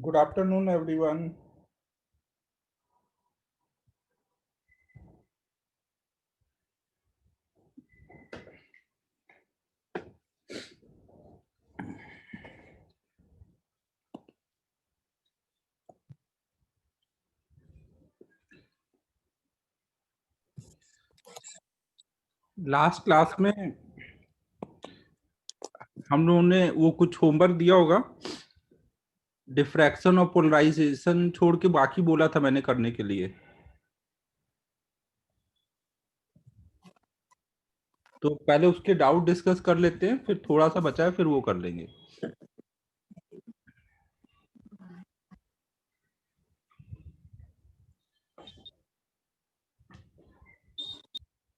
Good afternoon, everyone. Last class में हम लोगों ने वो कुछ होमवर्क दिया होगा, डिफ्रैक्शन और पोलराइजेशन छोड़ के बाकी बोला था मैंने करने के लिए। तो पहले उसके डाउट डिस्कस कर लेते हैं, फिर थोड़ा सा बचा है फिर वो कर लेंगे।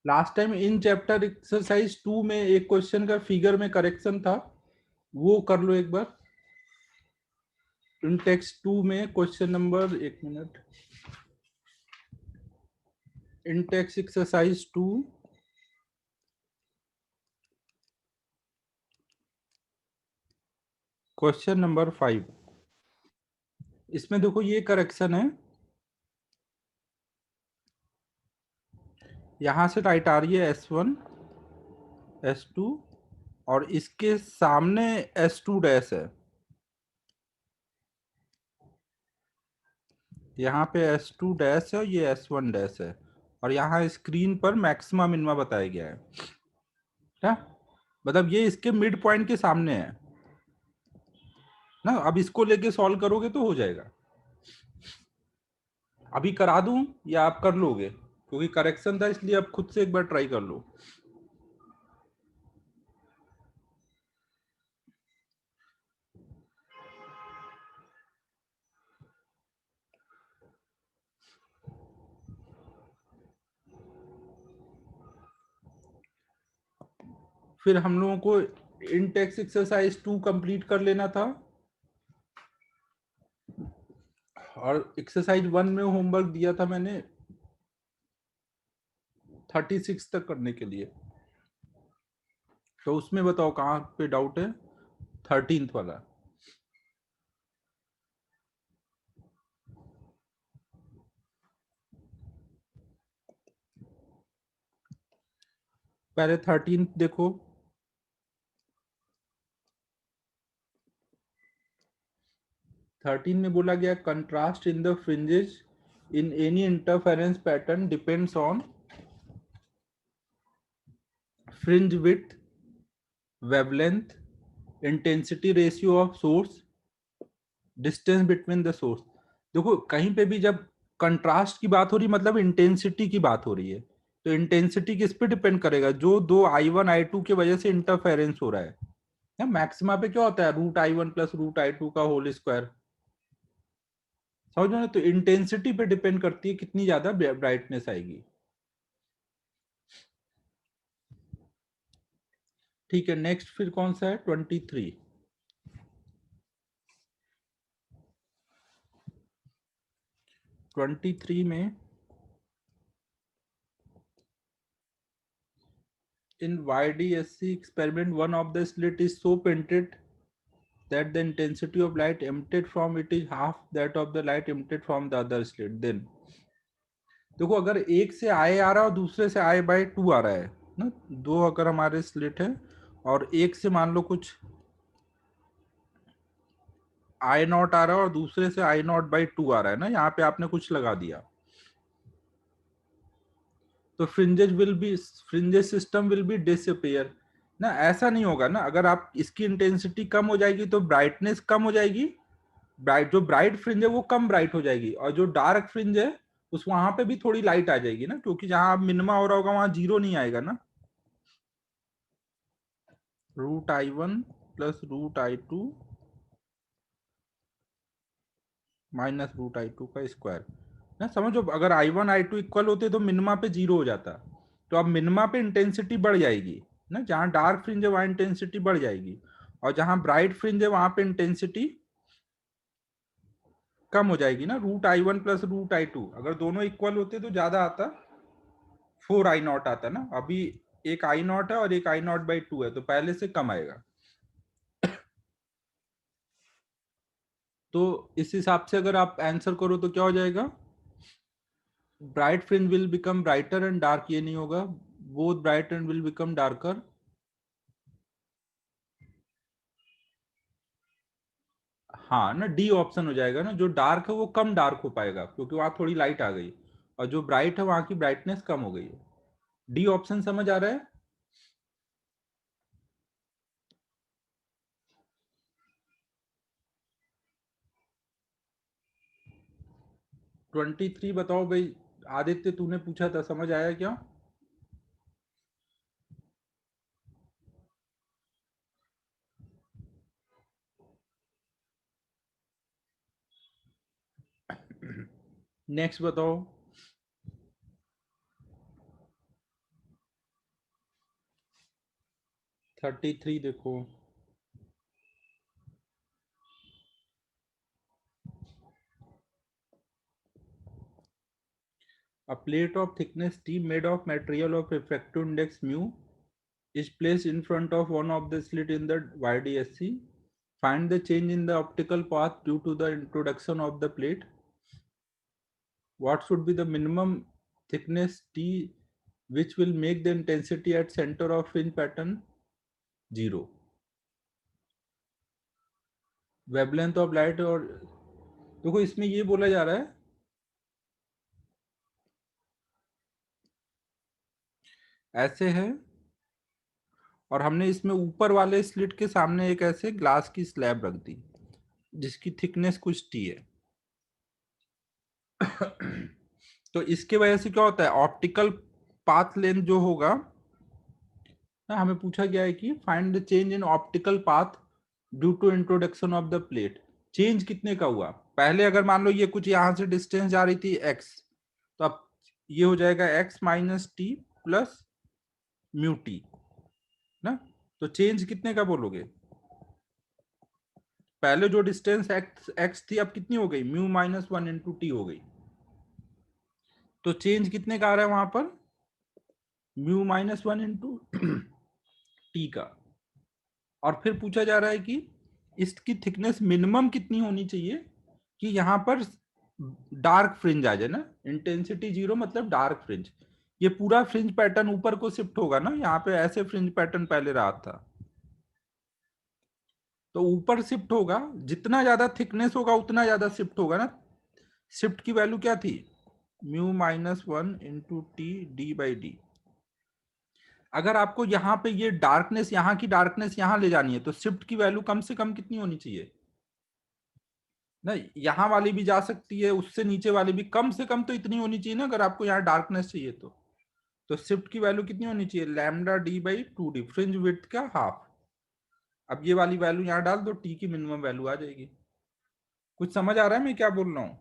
Last time in chapter exercise 2 में एक क्वेश्चन का फिगर में करेक्शन था, वो कर लो एक बार। इन टेक्स्ट 2 में क्वेश्चन नंबर, एक मिनट, इन टेक्स्ट एक्सरसाइज 2 क्वेश्चन नंबर 5। इसमें देखो ये करेक्शन है, यहां से राइट आ रही है S1 S2 और इसके सामने S2 डैश है, यहाँ पे S2 डैश है और ये S1 डैश है, और यहाँ स्क्रीन पर मैक्सिमा मिनिमा बताया गया है। क्या मतलब ये इसके मिड पॉइंट के सामने है ना। अब इसको लेके सॉल्व करोगे तो हो जाएगा। अभी करा दूं या आप कर लोगे, क्योंकि करेक्शन था इसलिए अब खुद से एक बार ट्राई कर लो। फिर हम लोगों को इंटेक्स एक्सरसाइज 2 कंप्लीट कर लेना था, और एक्सरसाइज 1 में होमवर्क दिया था मैंने 36 तक करने के लिए। तो उसमें बताओ कहाँ पे डाउट है, 13th वाला। पहले 13th देखो, थर्टीन में बोला गया contrast in the fringes in any interference pattern depends on fringe width, wavelength, intensity ratio of source, distance between the source. देखो कहीं पे भी जब कंट्रास्ट की बात हो रही मतलब इंटेंसिटी की बात हो रही है, तो इंटेंसिटी किस पे डिपेंड करेगा, जो दो I1 I2 की वजह से इंटरफेरेंस हो रहा है। मैक्सिमा पे क्या होता है, √I1 प्लस √I2 का होल स्क्वायर। समझ रहे हो, तो इंटेंसिटी पे डिपेंड करती है कितनी ज्यादा ब्राइटनेस आएगी। ठीक है, नेक्स्ट फिर कौन सा है, 23। 23 में in YDSC experiment one of the slit is so painted that the intensity of light emitted from it is half that of the light emitted from the other slit. Then देखो अगर एक से I आ रहा है और दूसरे से I/2 आ रहा है ना, दो अगर हमारे स्लिट है और एक से मान लो कुछ I0 आ रहा है और दूसरे से I0/2 आ रहा है ना, यहाँ पे आपने कुछ लगा दिया, तो fringes system will be disappear ना। ऐसा नहीं होगा ना, अगर आप इसकी इंटेंसिटी कम हो जाएगी तो ब्राइटनेस कम हो जाएगी, जो ब्राइट फ्रिंज है वो कम ब्राइट हो जाएगी, और जो डार्क फ्रिंज है उस वहां पे भी थोड़ी लाइट आ जाएगी ना, क्योंकि जहां मिनिमा हो रहा होगा वहां जीरो नहीं आएगा ना। √I1 plus √I2 minus √I2 का स्क्वायर ना। समझो अगर I1 I2 इक्वल होते तो मिनिमा पे जीरो हो जाता, तो अब मिनिमा पे इंटेंसिटी बढ़ जाएगी ना, जहां डार्क फ्रिंज है वहां इंटेंसिटी बढ़ जाएगी, और जहां ब्राइट फ्रिंज है वहां पे इंटेंसिटी कम हो जाएगी ना। √I1 प्लस √I2 अगर दोनों इक्वल होते तो ज्यादा आता, 4I0 आता ना। अभी एक I0 है और एक I0/2 है, तो पहले से कम आएगा। तो इस हिसाब से अगर आप आंसर करो तो क्या हो जाएगा, bright fringe will become brighter and dark, ये नहीं होगा, both bright and will become darker. हाँ ना, डी ऑप्शन हो जाएगा ना, जो डार्क है वो कम डार्क हो पाएगा क्योंकि वहां थोड़ी लाइट आ गई, और जो ब्राइट है वहां की ब्राइटनेस कम हो गई है। डी ऑप्शन समझ आ रहा है? 23 बताओ भाई, आदित्य तूने पूछा था, समझ आया क्या? नेक्स्ट बताओ। 33 देखो। A plate of thickness T made of material of refractive index mu is placed in front of one of the slit in the YDSC. Find the change in the optical path due to the introduction of the plate. What should be the minimum thickness T which will make the intensity at center of fringe pattern 0? Wavelength of light, और देखो इसमें ये बोला जा रहा है, ऐसे है, और हमने इसमें ऊपर वाले स्लिट के सामने एक ऐसे ग्लास की स्लैब रख दी जिसकी थिकनेस कुछ टी है। तो इसके वजह से क्या होता है, ऑप्टिकल पाथ लेंथ जो होगा ना, हमें पूछा गया है कि find the change in optical path due to introduction of the plate. Change कितने का हुआ, पहले अगर मान लो ये कुछ यहां से डिस्टेंस जा रही थी x, तो अब ये हो जाएगा x minus T plus mu T ना। तो चेंज कितने का बोलोगे, पहले जो डिस्टेंस x थी अब कितनी हो गई, म्यू माइनस 1 टी हो गई। तो चेंज कितने का आ रहा है वहां पर, म्यू माइनस 1 टी का। और फिर पूछा जा रहा है कि इसकी थिकनेस मिनिमम कितनी होनी चाहिए कि यहां पर डार्क फ्रिंज आ जाए ना, इंटेंसिटी 0 मतलब डार्क फ्रिंज। ये पूरा फ्रिंज पैटर्न ऊपर को शिफ्ट होगा ना, यहाँ पे ऐसे फ्रिंज पैटर्न पहले रहा था, तो ऊपर शिफ्ट होगा, जितना ज्यादा थिकनेस होगा उतना ज्यादा शिफ्ट होगा ना। शिफ्ट की वैल्यू क्या थी, म्यू माइनस 1 टी डी। अगर आपको यहाँ पे ये डार्कनेस, यहाँ की डार्कनेस यहाँ ले जानी है तो शिफ्ट की वैल्यू कम से कम कितनी होनी चाहिए ना, यहाँ वाली भी जा सकती है, उससे नीचे वाली भी, कम से कम तो इतनी होनी चाहिए ना, अगर आपको यहाँ डार्कनेस चाहिए तो शिफ्ट की वैल्यू कितनी होनी चाहिए, lambda D by 2 D, fringe width का हाफ। अब ये वाली वैल्यू यहाँ डाल दो, टी की मिनिमम वैल्यू आ जाएगी। कुछ समझ आ रहा है मैं क्या बोल रहा हूँ?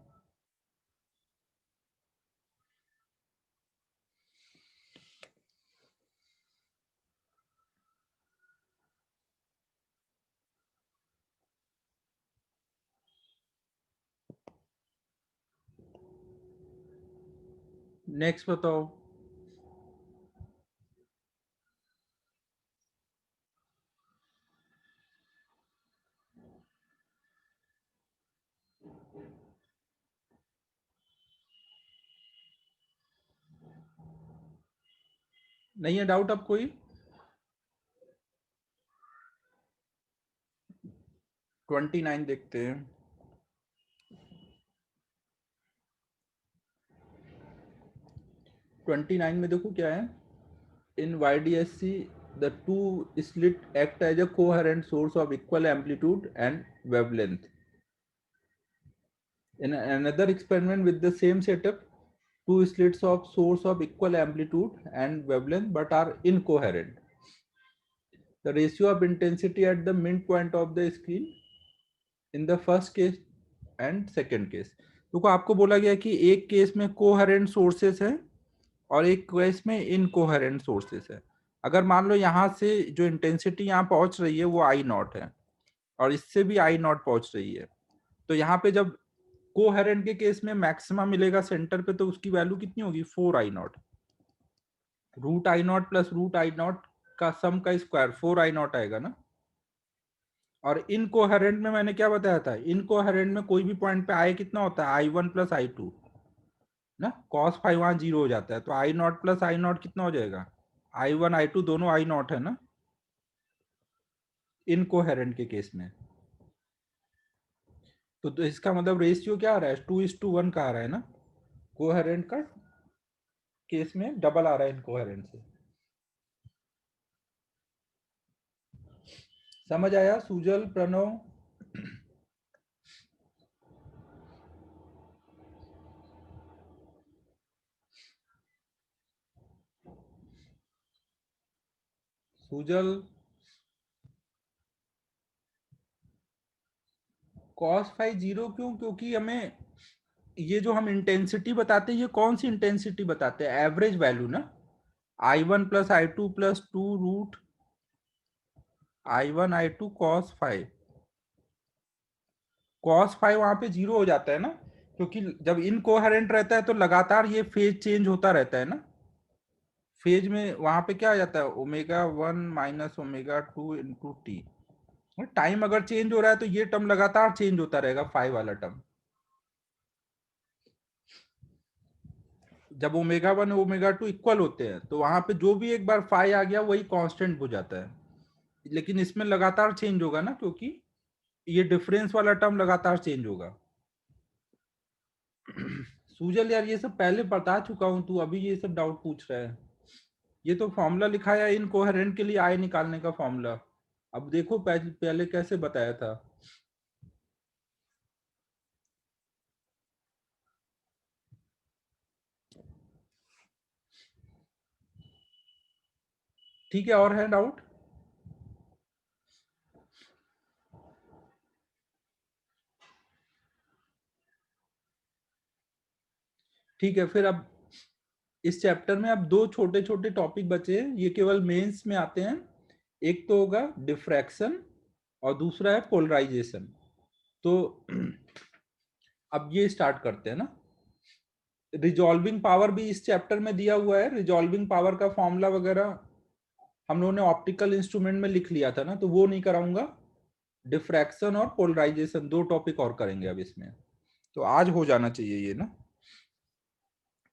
नेक्स्ट बताओ। नहीं है डाउट अब कोई? 29 देखते हैं। 29 में देखो क्या है, in YDSC the two slit act as a coherent source of equal amplitude and wavelength. In another experiment with the same setup, two slits of source of equal amplitude and wavelength but are incoherent. The ratio of intensity at the midpoint of the screen in the first case and second case. देखो आपको बोला गया कि एक case में coherent sources है और एक केस में इनकोहेरेंट सोर्सेस है। अगर मान लो यहाँ से जो इंटेंसिटी यहाँ पहुंच रही है वो आई नॉट है और इससे भी आई नॉट पहुंच रही है, तो यहाँ पे जब कोहेरेंट के केस में मैक्सिमम मिलेगा सेंटर पे, तो उसकी वैल्यू कितनी होगी, 4 I naught. Root I naught plus root I naught का सम का स्क्वायर 4 आई नॉट आएगा ना। और इनकोहेरेंट में मैंने क्या बताया था, इनकोहेरेंट में कोई भी पॉइंट पे आई कितना होता है, I1 प्लस I2 ना, cos फाइव वहां 0 हो जाता है, तो I0 प्लस I0 कितना हो जाएगा, I1 I2 दोनों I0 है ना इनकोहेरेंट के केस में। तो इसका मतलब रेशियो क्या आ रहा है, 2:1 का आ रहा है ना, कोहेरेंट का केस में डबल आ रहा है इनकोहेरेंट से। समझ आया सुजल, प्रणव? सुजल, cos फाइव 0 क्यों, क्योंकि हमें ये जो हम इंटेंसिटी बताते हैं, ये कौन सी इंटेंसिटी बताते हैं, एवरेज वैल्यू ना, I1 plus I2 plus 2 root I1 I2 cos five वहां पे 0 हो जाता है ना, क्योंकि जब इनकोहेरेंट रहता है तो लगातार ये फेज चेंज होता रहता है ना, फेज में वहां पे क्या आ जाता है, ω1 माइनस ω2 × t। टाइम अगर चेंज हो रहा है तो ये टर्म लगातार चेंज होता रहेगा, फाइव वाला टर्म। जब ω1 ω2 इक्वल होते हैं तो वहां पे जो भी एक बार फाइव आ गया वही कांस्टेंट हो जाता है, लेकिन इसमें लगातार चेंज होगा ना, क्योंकि ये डिफरेंस वाला टर्म लगातार चेंज होगा। सूजल यार ये सब पहले बता चुका हूं, तू अभी ये सब डाउट पूछ रहा है। ये तो फॉर्मूला लिखा है इनकोहेरेंट के लिए आई निकालने का फॉर्मूला, अब देखो पहले कैसे बताया था। ठीक है, और है डाउट? ठीक है, फिर अब इस चैप्टर में अब दो छोटे छोटे टॉपिक बचे हैं, ये केवल मेंस में आते हैं। एक तो होगा डिफ्रैक्शन और दूसरा है पोलराइजेशन। तो अब ये स्टार्ट करते हैं ना। रिजॉल्विंग पावर भी इस चैप्टर में दिया हुआ है, रिजॉल्विंग पावर का फॉर्मूला वगैरह हम लोगों ने ऑप्टिकल इंस्ट्रूमेंट में लिख लिया था ना, तो वो नहीं कराऊंगा। डिफ्रैक्शन और पोलराइजेशन दो टॉपिक और करेंगे अब इसमें, तो आज हो जाना चाहिए ये ना।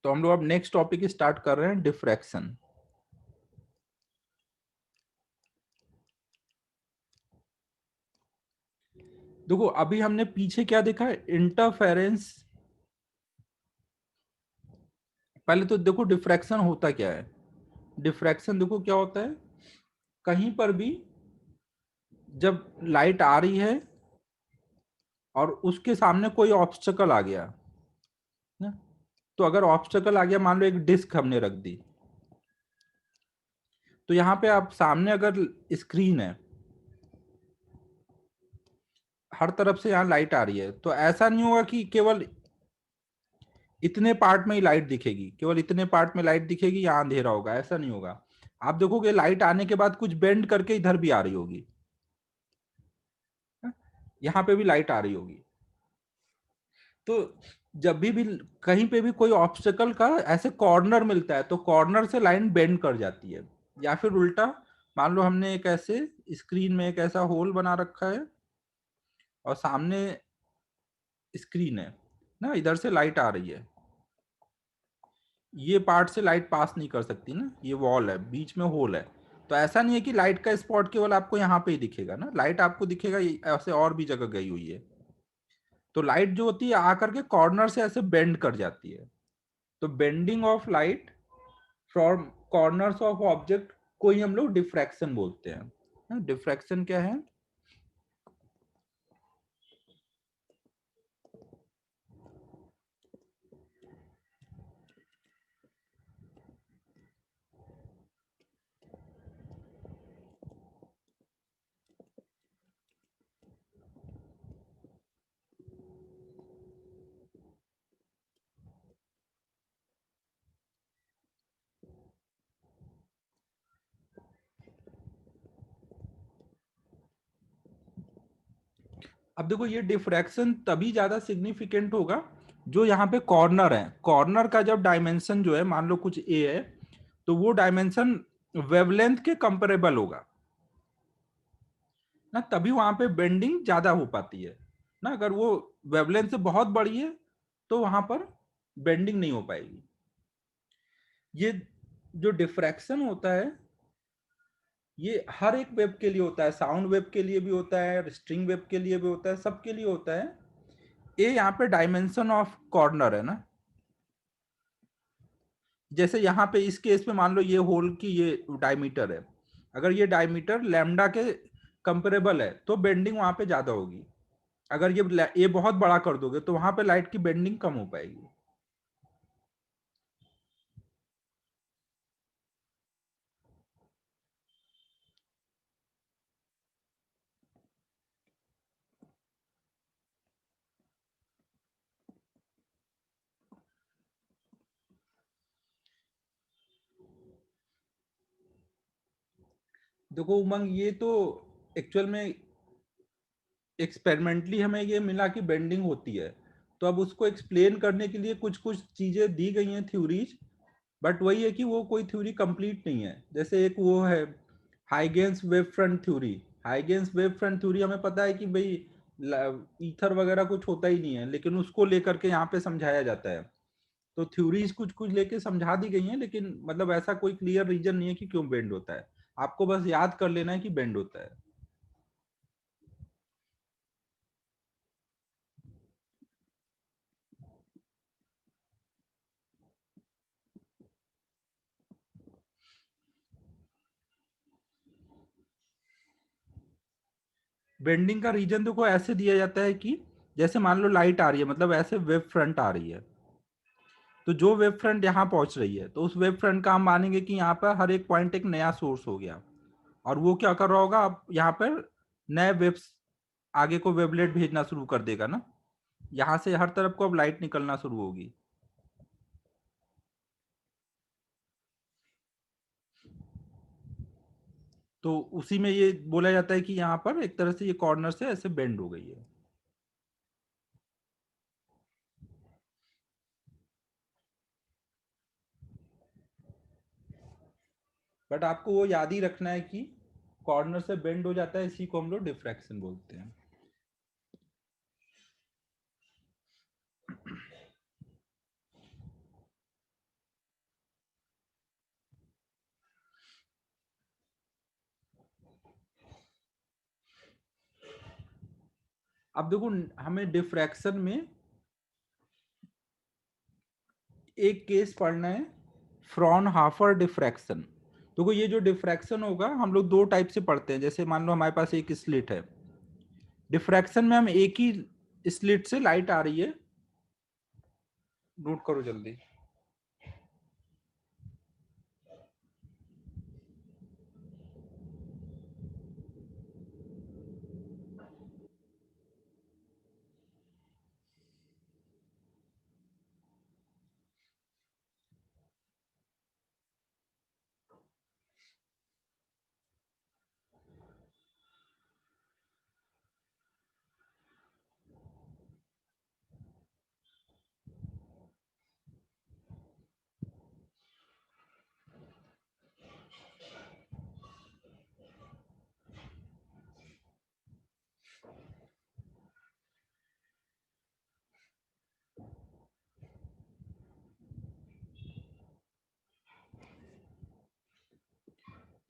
तो हम लोग अब नेक्स्ट टॉपिक स्टार्ट कर रहे हैं, डिफ्रैक्शन। देखो अभी हमने पीछे क्या देखा है, इंटरफेरेंस। पहले तो देखो डिफ्रैक्शन होता क्या है। डिफ्रैक्शन देखो क्या होता है, कहीं पर भी जब लाइट आ रही है और उसके सामने कोई ऑब्स्टेकल आ गया ना, तो अगर ऑब्स्टेकल आ गया, मान लो एक डिस्क हमने रख दी, तो यहाँ पे आप सामने अगर स्क्रीन है, हर तरफ से यहाँ लाइट आ रही है, तो ऐसा नहीं होगा कि केवल इतने पार्ट में ही लाइट दिखेगी, केवल इतने पार्ट में लाइट दिखेगी, यहाँ अंधेरा होगा, ऐसा नहीं होगा। आप देखोगे लाइट आने के बाद कुछ बेंड करके इधर भी आ रही होगी, यहाँ पे भी लाइट आ रही होगी। तो जब भी कहीं पे भी कोई ऑब्स्टेकल का ऐसे कॉर्नर मिलता है, तो कॉर्नर से लाइन बेंड कर जाती है। या फिर उल्टा, मान लो हमने एक ऐसे स्क्रीन में एक ऐसा होल बना रखा है और सामने स्क्रीन है ना, इधर से लाइट आ रही है, ये पार्ट से लाइट पास नहीं कर सकती ना, ये वॉल है, बीच में होल है। तो ऐसा नहीं है कि लाइट का स्पॉट केवल आपको यहाँ पे ही दिखेगा ना, लाइट आपको दिखेगा ऐसे और भी जगह गई हुई है। तो लाइट जो होती है आकर के कॉर्नर से ऐसे बेंड कर जाती है। तो bending of light from corners of object को ही हम लोग डिफ्रैक्शन बोलते हैं। डिफ्रैक्शन क्या है, अब देखो ये डिफ्रैक्शन तभी ज्यादा सिग्निफिकेंट होगा जो यहाँ पे कॉर्नर है। कॉर्नर का जब डायमेंशन जो है, मान लो कुछ ए है, तो वो डायमेंशन वेवलेंथ के कंपेरेबल होगा ना, तभी वहां पे बेंडिंग ज्यादा हो पाती है ना। अगर वो वेवलेंथ से बहुत बड़ी है तो वहां पर बेंडिंग नहीं हो पाएगी। ये जो डिफ्रैक्शन होता है ये हर एक वेब के लिए होता है, साउंड वेब के लिए भी होता है, स्ट्रिंग वेब के लिए भी होता है, सबके लिए होता है। ये यहाँ पे डायमेंशन ऑफ कॉर्नर है ना। जैसे यहाँ पे इस केस में मान लो ये होल की ये डायमीटर है, अगर ये डायमीटर लैम्डा के कंपेरेबल है तो बेंडिंग वहां पे ज्यादा होगी। अगर ये बहुत बड़ा कर दोगे तो वहां पे लाइट की बेंडिंग कम हो पाएगी। देखो उमंग, ये तो एक्चुअल में एक्सपेरिमेंटली हमें ये मिला कि बेंडिंग होती है, तो अब उसको एक्सप्लेन करने के लिए कुछ कुछ चीजें दी गई हैं, थ्योरीज। बट वही है कि वो कोई थ्योरी कंप्लीट नहीं है। जैसे एक वो है Huygens wave front theory. Huygens wave front theory हमें पता है कि भाई ईथर वगैरह कुछ होता ही नहीं है, लेकिन उसको लेकर के यहाँ पे समझाया जाता है। तो थ्योरीज कुछ कुछ लेके समझा दी गई हैं, लेकिन मतलब ऐसा कोई क्लियर रीजन नहीं है कि क्यों बेंड होता है। आपको बस याद कर लेना है कि बेंड होता है। बेंडिंग का रीजन देखो ऐसे दिया जाता है कि जैसे मान लो लाइट आ रही है, मतलब ऐसे वेव फ्रंट आ रही है, तो जो वेव फ्रंट यहाँ पहुंच रही है तो उस वेव फ्रंट का हम मानेंगे कि यहाँ पर हर एक पॉइंट एक नया सोर्स हो गया। और वो क्या कर रहा होगा, अब यहाँ पर नए वेव्स आगे को वेवलेट भेजना शुरू कर देगा ना। यहाँ से हर तरफ को अब लाइट निकलना शुरू होगी। तो उसी में ये बोला जाता है कि यहाँ पर एक तरह से ये कॉर्नर से ऐसे बेंड हो गई है। बट आपको वो याद ही रखना है कि कॉर्नर से बेंड हो जाता है, इसी को हम लोग डिफ्रैक्शन बोलते हैं। अब देखो हमें डिफ्रैक्शन में एक केस पढ़ना है, फ्रॉनहाफर डिफ्रैक्शन। देखो ये जो डिफ्रैक्शन होगा हम लोग दो टाइप से पढ़ते हैं। जैसे मान लो हमारे पास एक स्लिट है, डिफ्रैक्शन में हम एक ही स्लिट से लाइट आ रही है। नोट करो जल्दी।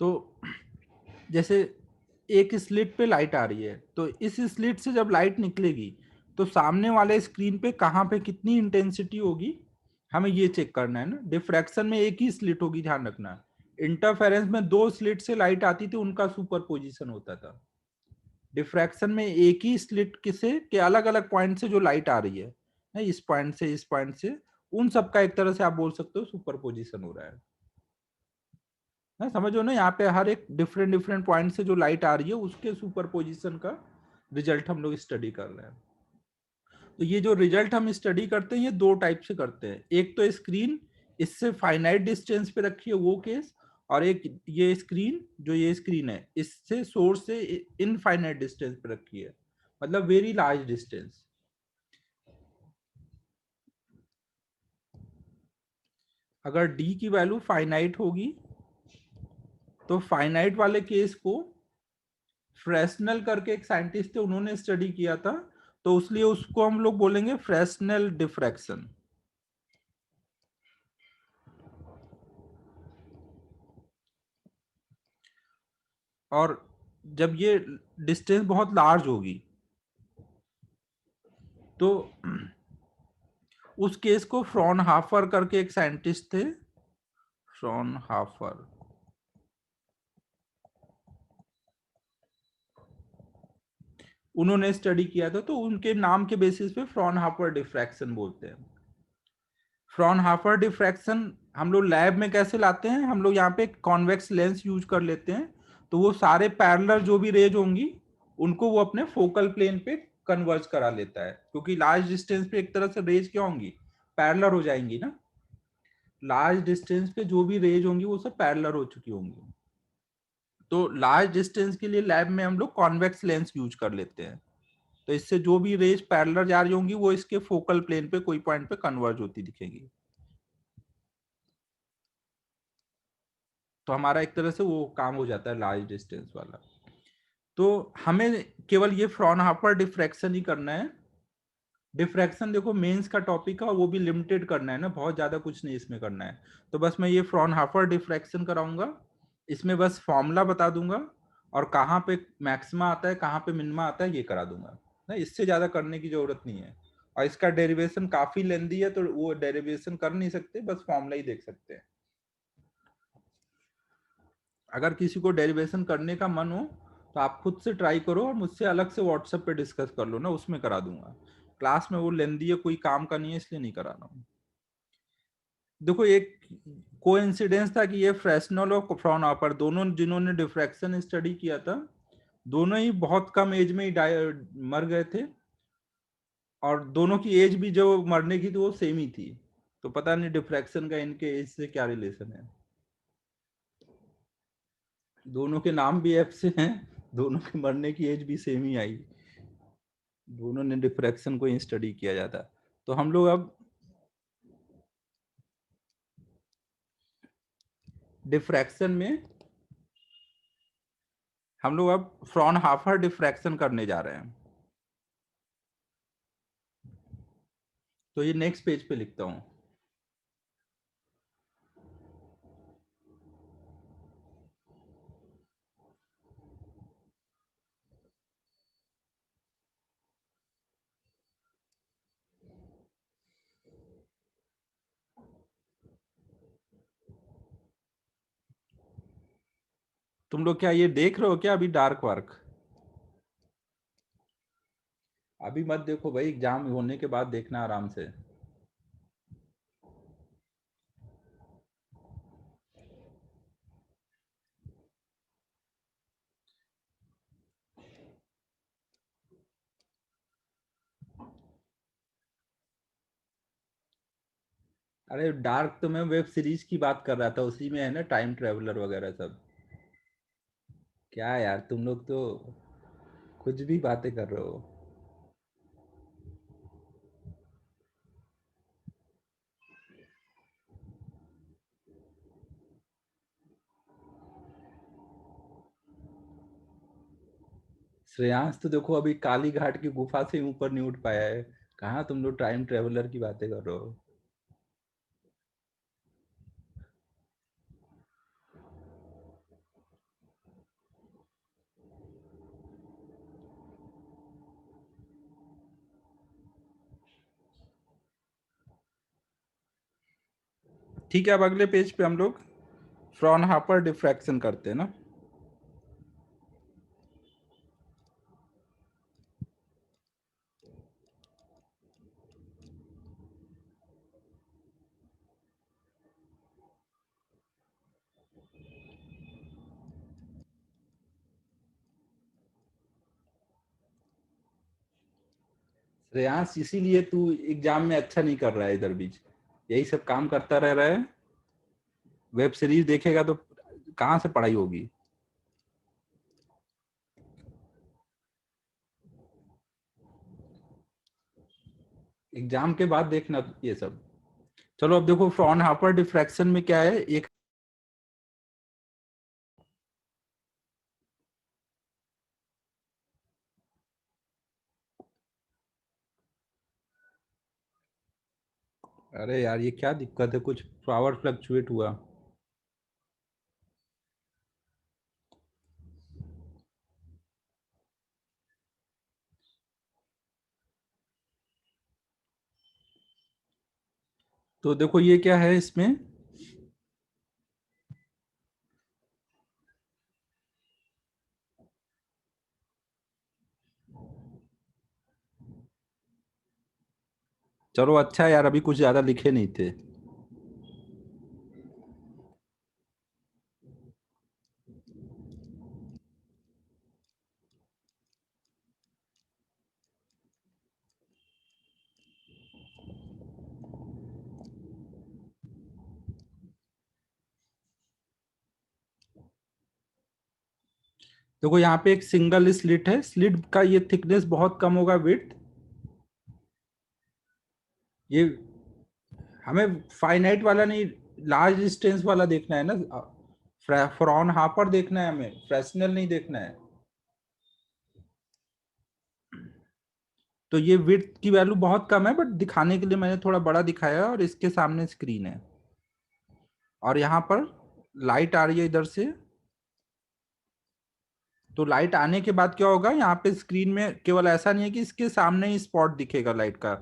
तो जैसे एक स्लिट पे लाइट आ रही है, तो इस स्लिट से जब लाइट निकलेगी तो सामने वाले स्क्रीन पे कहाँ पे कितनी इंटेंसिटी होगी, हमें ये चेक करना है ना। डिफ्रैक्शन में एक ही स्लिट होगी, ध्यान रखना। इंटरफेरेंस में दो स्लिट से लाइट आती थी, उनका सुपरपोजिशन होता था। डिफ्रैक्शन में एक ही स्लिट से के अलग अलग पॉइंट से जो लाइट आ रही है ना, इस पॉइंट से इस पॉइंट से, उन सबका एक तरह से आप बोल सकते हो सुपरपोजिशन हो रहा है ना। समझो ना, यहाँ पे हर एक डिफरेंट डिफरेंट पॉइंट से जो लाइट आ रही है उसके सुपरपोजिशन का रिजल्ट हम लोग स्टडी कर रहे हैं। तो ये जो रिजल्ट हम स्टडी करते हैं ये दो टाइप से करते हैं। एक तो स्क्रीन इससे फाइनाइट डिस्टेंस पे रखी है वो केस, और एक ये स्क्रीन, जो ये स्क्रीन है इससे सोर्स से इनफाइनाइट डिस्टेंस पे रखी है, मतलब वेरी लार्ज डिस्टेंस। अगर डी की वैल्यू फाइनाइट होगी तो फाइनाइट वाले केस को फ्रेस्नेल करके एक साइंटिस्ट थे, उन्होंने स्टडी किया था, तो इसलिए उसको हम लोग बोलेंगे फ्रेस्नेल डिफ्रैक्शन। और जब ये डिस्टेंस बहुत लार्ज होगी तो उस केस को फ्रॉनहाफर करके एक साइंटिस्ट थे, फ्रॉनहाफर, उन्होंने स्टडी किया था, तो उनके नाम के बेसिस पे फ्रॉनहाफर डिफ्रैक्शन बोलते हैं। फ्रॉनहाफर डिफ्रैक्शन हम लोग लैब में कैसे लाते हैं, हम लोग यहाँ पे कॉन्वेक्स लेंस यूज कर लेते हैं, तो वो सारे पैरेलल जो भी रेज होंगी उनको वो अपने फोकल प्लेन पे कन्वर्ज करा लेता है, क्योंकि लार्ज डिस्टेंस पे एक तरह से रेज क्या होंगी, पैरेलल हो जाएंगी ना, लार्ज डिस्टेंस पे जो भी रेज होंगी वो सब पैरेलल हो चुकी होंगी। तो लार्ज डिस्टेंस के लिए लैब में हम लोग कॉन्वेक्स लेंस यूज कर लेते हैं, तो इससे जो भी रेज पैरेलल जा रही होंगी वो इसके फोकल प्लेन पे कोई पॉइंट पे कन्वर्ज होती दिखेगी। तो हमारा एक तरह से वो काम हो जाता है लार्ज डिस्टेंस वाला। तो हमें केवल ये फ्रॉनहाफर डिफ्रैक्शन ही करना है। डिफ्रैक्शन देखो मेंस का टॉपिक है और वो भी लिमिटेड करना है ना, बहुत ज्यादा कुछ नहीं इसमें करना है। तो बस मैं ये फ्रॉनहाफर डिफ्रैक्शन कराऊंगा, इसमें बस फॉर्मूला बता दूंगा और कहाँ पे मैक्सिमा आता है कहाँ पे मिनिमा आता है ये करा दूंगा ना, इससे ज्यादा करने की जरूरत नहीं है। और इसका डेरिवेशन काफी लेंदी है, तो वो डेरिवेशन कर नहीं सकते, बस फॉर्मूला ही देख सकते हैं। अगर किसी को डेरिवेशन करने का मन हो तो आप खुद से ट्राई करो और मुझसे अलग से व्हाट्सएप पे डिस्कस कर लो ना, उसमें करा दूंगा। क्लास में वो लेंदी है, कोई काम का नहीं है, इसलिए नहीं करा रहा हूँ। देखो एक कोइंसिडेंस था कि ये फ्रेस्नेल और फ्रॉनहाफर दोनों जिन्होंने डिफ्रैक्शन स्टडी किया था, दोनों ही बहुत कम एज में ही मर गए थे, और दोनों की एज भी जो मरने की थी वो सेम ही थी। तो पता नहीं डिफ्रैक्शन का इनके एज से क्या रिलेशन है। दोनों के नाम भी एफ से हैं, दोनों के मरने की एज भी सेम ही आई, दोनों ने डिफ्रैक्शन को ही स्टडी किया जाता। तो हम लोग अब डिफ्रैक्शन में हम लोग अब फ्रॉनहाफर डिफ्रैक्शन करने जा रहे हैं। तो ये नेक्स्ट पेज पे लिखता हूं। तुम लोग क्या ये देख रहे हो क्या अभी डार्क वर्क? अभी मत देखो भाई, एग्जाम होने के बाद देखना आराम से। अरे डार्क तो मैं वेब सीरीज की बात कर रहा था, उसी में है ना टाइम ट्रेवलर वगैरह सब। क्या यार तुम लोग तो कुछ भी बातें कर रहे हो। श्रेयांश तो देखो अभी काली घाट की गुफा से ऊपर नहीं उठ पाया है, कहाँ तुम लोग टाइम ट्रेवलर की बातें कर रहे हो। ठीक है, अब अगले पेज पे हम लोग फ्रॉनहाफर डिफ्रैक्शन करते हैं ना। श्रेयांश इसीलिए तू एग्जाम में अच्छा नहीं कर रहा है, इधर बीच यही सब काम करता रह रहा है, वेब सीरीज देखेगा तो कहाँ से पढ़ाई होगी। एग्जाम के बाद देखना ये सब। चलो अब देखो फ्रॉनहाफर डिफ्रैक्शन में क्या है, एक अरे यार ये क्या दिक्कत है, कुछ पावर फ्लक्चुएट हुआ। तो देखो ये क्या है इसमें, चलो अच्छा है यार, अभी कुछ ज्यादा लिखे नहीं थे। देखो यहाँ पे एक सिंगल स्लिट है, स्लिट का ये थिकनेस बहुत कम होगा, विड्थ। ये हमें फाइनाइट वाला नहीं, लार्ज डिस्टेंस वाला देखना है ना, फ्रॉन हापर देखना है हमें, फ्रेस्नेल नहीं देखना है। तो ये विड्थ की वैल्यू बहुत कम है, बट दिखाने के लिए मैंने थोड़ा बड़ा दिखाया है, और इसके सामने स्क्रीन है। और यहाँ पर लाइट आ रही है इधर से। तो लाइट आने के बाद क्या होगा, यहाँ पे स्क्रीन में केवल ऐसा नहीं है कि इसके सामने ही स्पॉट दिखेगा लाइट का,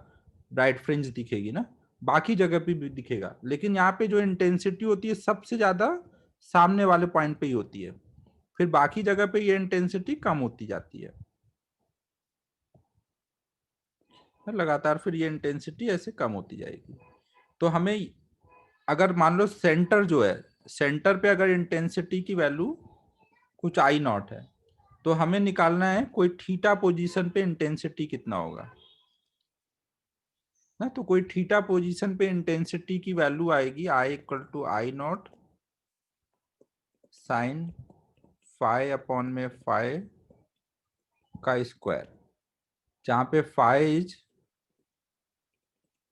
ब्राइट फ्रिंज दिखेगी ना, बाकी जगह पे भी दिखेगा, लेकिन यहाँ पे जो इंटेंसिटी होती है सबसे ज्यादा सामने वाले पॉइंट पे ही होती है, फिर बाकी जगह पे ये इंटेंसिटी कम होती जाती है। लगातार फिर ये इंटेंसिटी ऐसे कम होती जाएगी। तो हमें, अगर मान लो सेंटर जो है, सेंटर पे अगर इंटेंसिटी की वैल्यू कुछ आई नॉट है, तो हमें निकालना है कोई थीटा पोजीशन पे इंटेंसिटी कितना होगा ना। तो कोई थीटा पोजीशन पे इंटेंसिटी की वैल्यू आएगी I equal to I naught sine phi upon में फाइ का स्क्वायर, जहां पे phi is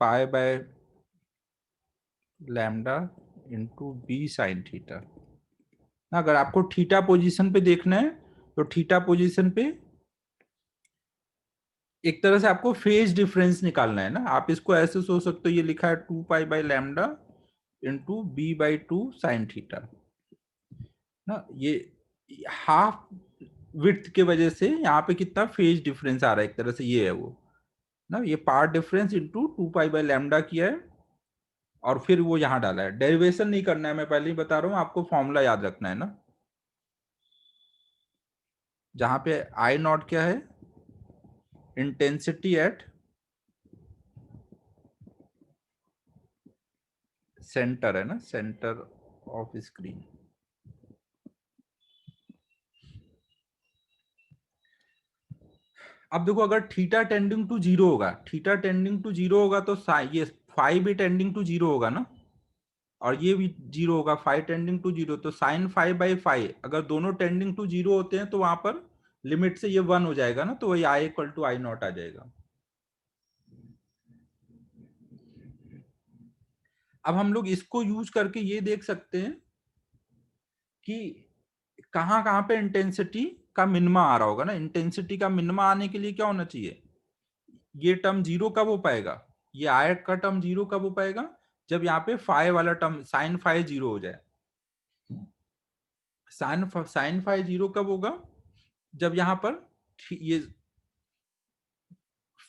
pi by lambda into B sine theta. अगर आपको थीटा पोजीशन पे देखना है, तो थीटा पोजीशन पे एक तरह से आपको फेज डिफरेंस निकालना है ना। आप इसको ऐसे सोच सकते हो, ये लिखा है 2 pi by lambda into B by two sine theta ना। ये हाफ विड्थ के वजह से यहाँ पे कितना फेज डिफरेंस आ रहा है, एक तरह से ये है वो ना। ये path difference into 2 pi by lambda किया है, और फिर वो यहाँ डाला है। डेरिवेशन नहीं करना है, मैं पहले ही बता रहा हूँ, आपको फॉर्मूला याद रखना है ना। जहां पे आई नॉट क्या है, इंटेंसिटी एट सेंटर है ना, सेंटर ऑफ स्क्रीन। अब देखो, अगर थीटा टेंडिंग टू जीरो होगा, थीटा टेंडिंग टू जीरो होगा तो ये फाइव भी टेंडिंग टू जीरो होगा ना, और ये भी जीरो होगा, फाइव टेंडिंग टू जीरो। तो साइन फाइव बाई फाइव अगर दोनों टेंडिंग टू जीरो होते हैं, तो वहां पर लिमिट से ये वन हो जाएगा ना, तो वही आई इक्वल टू आई नॉट आ जाएगा। अब हम लोग इसको यूज करके ये देख सकते हैं कि कहाँ कहाँ पे इंटेंसिटी का मिनिमा आ रहा होगा ना। इंटेंसिटी का मिनिमा आने के लिए क्या होना चाहिए, ये टर्म जीरो कब हो पाएगा, ये आई का टर्म जीरो कब हो पाएगा, जब यहाँ पे फाइ वाला टर्म साइन फाइ जीरो हो जाए। साइन फाइ जीरो कब होगा, जब यहाँ पर ये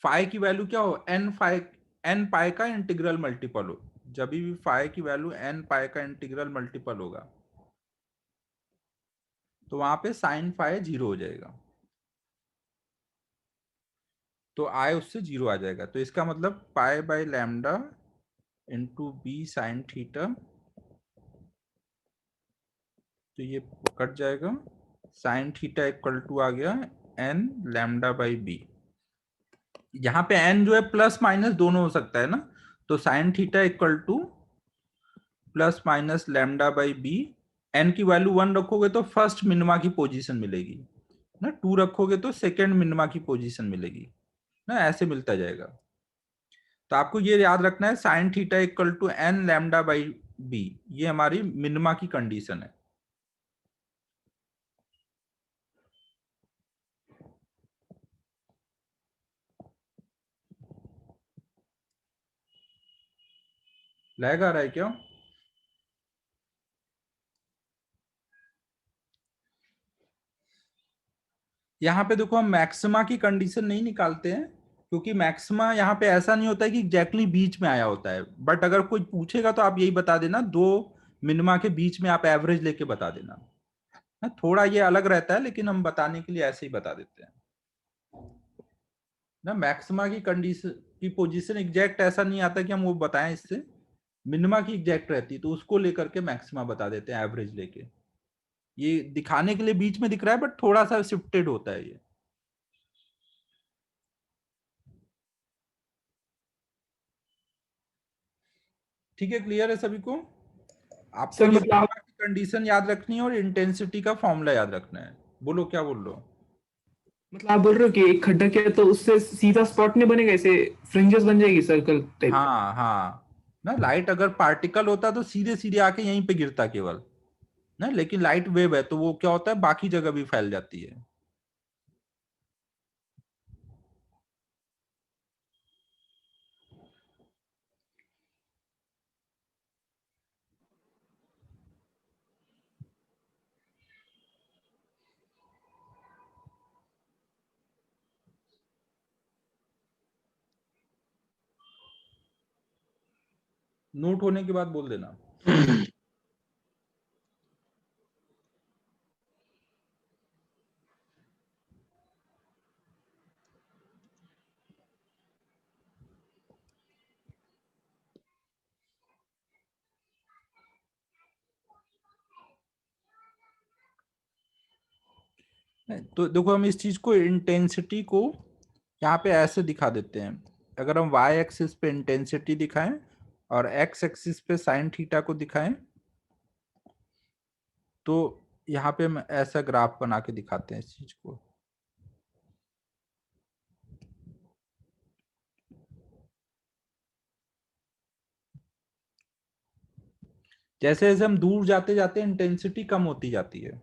फाइ की वैल्यू क्या हो, एन पाई का इंटीग्रल मल्टीपल हो। जब भी फाइ की वैल्यू एन पाई का इंटीग्रल मल्टीपल होगा, तो वहां पे साइन फाइ जीरो हो जाएगा, तो आई उससे जीरो आ जाएगा। तो इसका मतलब pi by lambda into B sine theta, तो ये कट जाएगा, साइन थीटा इक्वल टू आ गया एन लैम्डा बाई बी। यहाँ पे एन जो है प्लस माइनस दोनों हो सकता है ना, तो sine theta equal to plus minus lambda by B. N की वैल्यू वन रखोगे तो फर्स्ट मिनिमा की पोजीशन मिलेगी ना, टू रखोगे तो सेकेंड मिनिमा की पोजीशन मिलेगी ना, ऐसे मिलता जाएगा। तो आपको ये याद रखना है, sine theta equal to N lambda by B, ये हमारी मिनिमा की कंडीशन है। लैग आ रहा है क्या? यहाँ पे देखो हम मैक्सिमा की कंडीशन नहीं निकालते हैं, क्योंकि मैक्सिमा यहाँ पे ऐसा नहीं होता है कि एग्जैक्टली बीच में आया होता है, बट अगर कोई पूछेगा तो आप यही बता देना, दो मिनिमा के बीच में आप एवरेज लेके बता देना। थोड़ा ये अलग रहता है, लेकिन हम बताने के लिए ऐसे ही बता देते हैं ना। मैक्सिमा की कंडीशन की पोजीशन एग्जैक्ट ऐसा नहीं आता कि हम वो बताएं, इससे मिनिमा की एग्जैक्ट रहती है, तो उसको लेकर के मैक्सिमा बता देते हैं एवरेज लेके। ये दिखाने के लिए बीच में दिख रहा है, बट थोड़ा सा शिफ्टेड होता है ये। ठीक है, क्लियर है सभी को? आपको सर ये मतलब मिनिमा की कंडीशन याद रखनी है और इंटेंसिटी का फॉर्मूला याद रखना है। बोलो क्या बोल रहे हो? आप बोल रहे हो कि एक खड्डा किया तो उससे सीधा स्पॉट नहीं बनेगा, ऐसे फ्रिंजेस बन जाएगी सर्कल टाइप। हाँ हाँ, ना लाइट अगर पार्टिकल होता तो सीधे सीधे आके यहीं पे गिरता केवल ना, लेकिन लाइट वेव है तो वो क्या होता है, बाकी जगह भी फैल जाती है। नोट होने के बाद बोल देना। तो देखो हम इस चीज को, इंटेंसिटी को यहाँ पे ऐसे दिखा देते हैं। अगर हम y एक्सिस पे इंटेंसिटी दिखाएं और x एक्सिस पे साइन थीटा को दिखाएं, तो यहाँ पे हम ऐसा ग्राफ बना के दिखाते हैं इस चीज को। जैसे जैसे हम दूर जाते जाते इंटेंसिटी कम होती जाती है।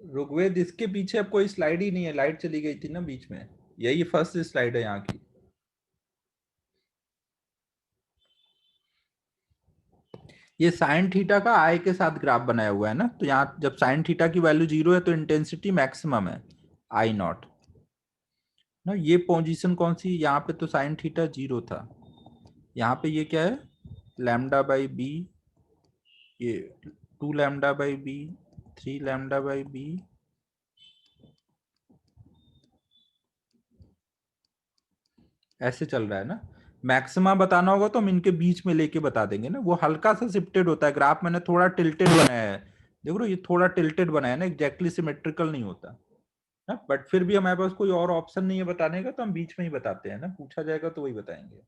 ऋग्वेद, इसके पीछे अब कोई स्लाइड ही नहीं है, लाइट चली गई थी ना बीच में, यही फर्स्ट स्लाइड है यहाँ की। ये साइन थीटा का आई के साथ ग्राफ बनाया हुआ है ना, तो यहाँ जब साइन थीटा की वैल्यू 0 है तो इंटेंसिटी मैक्सिमम है, आई नॉट ना। ये पोजीशन कौन सी, यहाँ पे तो साइन थीटा 0 था, यहाँ पे ये क्या है, लैम्डा बाई बी, ये 2 lambda by B, 3 lambda by B, ऐसे चल रहा है ना। मैक्सिमा बताना होगा तो हम इनके बीच में लेके बता देंगे ना, वो हल्का सा शिफ्टेड होता है ग्राफ, मैंने थोड़ा टिल्टेड बनाया है। देखो ना, ये थोड़ा टिल्टेड बनाया है ना, एग्जैक्टली सिमेट्रिकल नहीं होता ना, बट फिर भी हमारे पास कोई और ऑप्शन नहीं है बताने का, तो हम बीच में ही बताते हैं ना, पूछा जाएगा तो वही बताएंगे।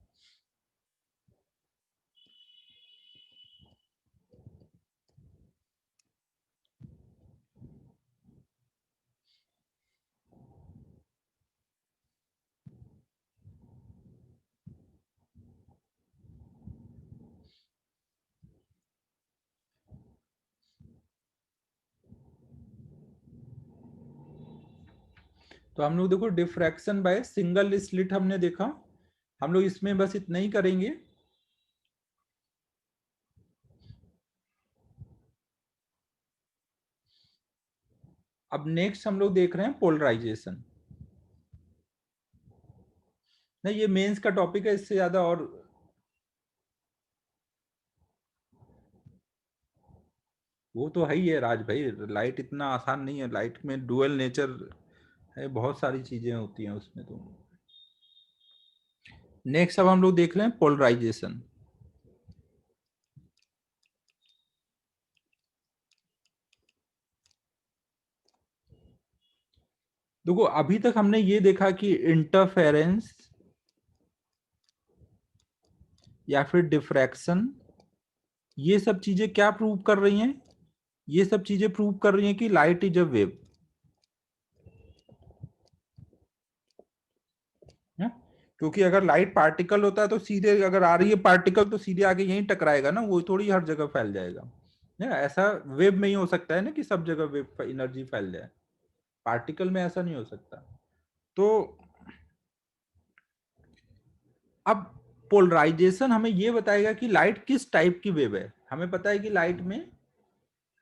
तो हम लोग देखो डिफ्रैक्शन बाय सिंगल स्लिट हमने देखा, हम लोग इसमें बस इतना ही करेंगे। अब नेक्स्ट हम लोग देख रहे हैं पोलराइजेशन। नहीं, ये मेंस का टॉपिक है, इससे ज्यादा और वो तो है ही है राज भाई, लाइट इतना आसान नहीं है, लाइट में डुअल नेचर है, बहुत सारी चीजें होती हैं उसमें। तो नेक्स्ट अब हम लोग देख रहे हैं पोलराइजेशन। देखो अभी तक हमने ये देखा कि इंटरफेरेंस या फिर डिफ्रैक्शन ये सब चीजें क्या प्रूव कर रही हैं? ये सब चीजें प्रूव कर रही हैं कि लाइट इज अ वेव। क्योंकि अगर लाइट पार्टिकल होता है तो सीधे, अगर आ रही है पार्टिकल तो सीधे आके यहीं टकराएगा ना, वो थोड़ी हर जगह फैल जाएगा। ऐसा वेव में ही हो सकता है ना कि सब जगह वेव एनर्जी फैल जाए, पार्टिकल में ऐसा नहीं हो सकता। तो अब पोलराइजेशन हमें ये बताएगा कि लाइट किस टाइप की वेव है। हमें पता है कि लाइट में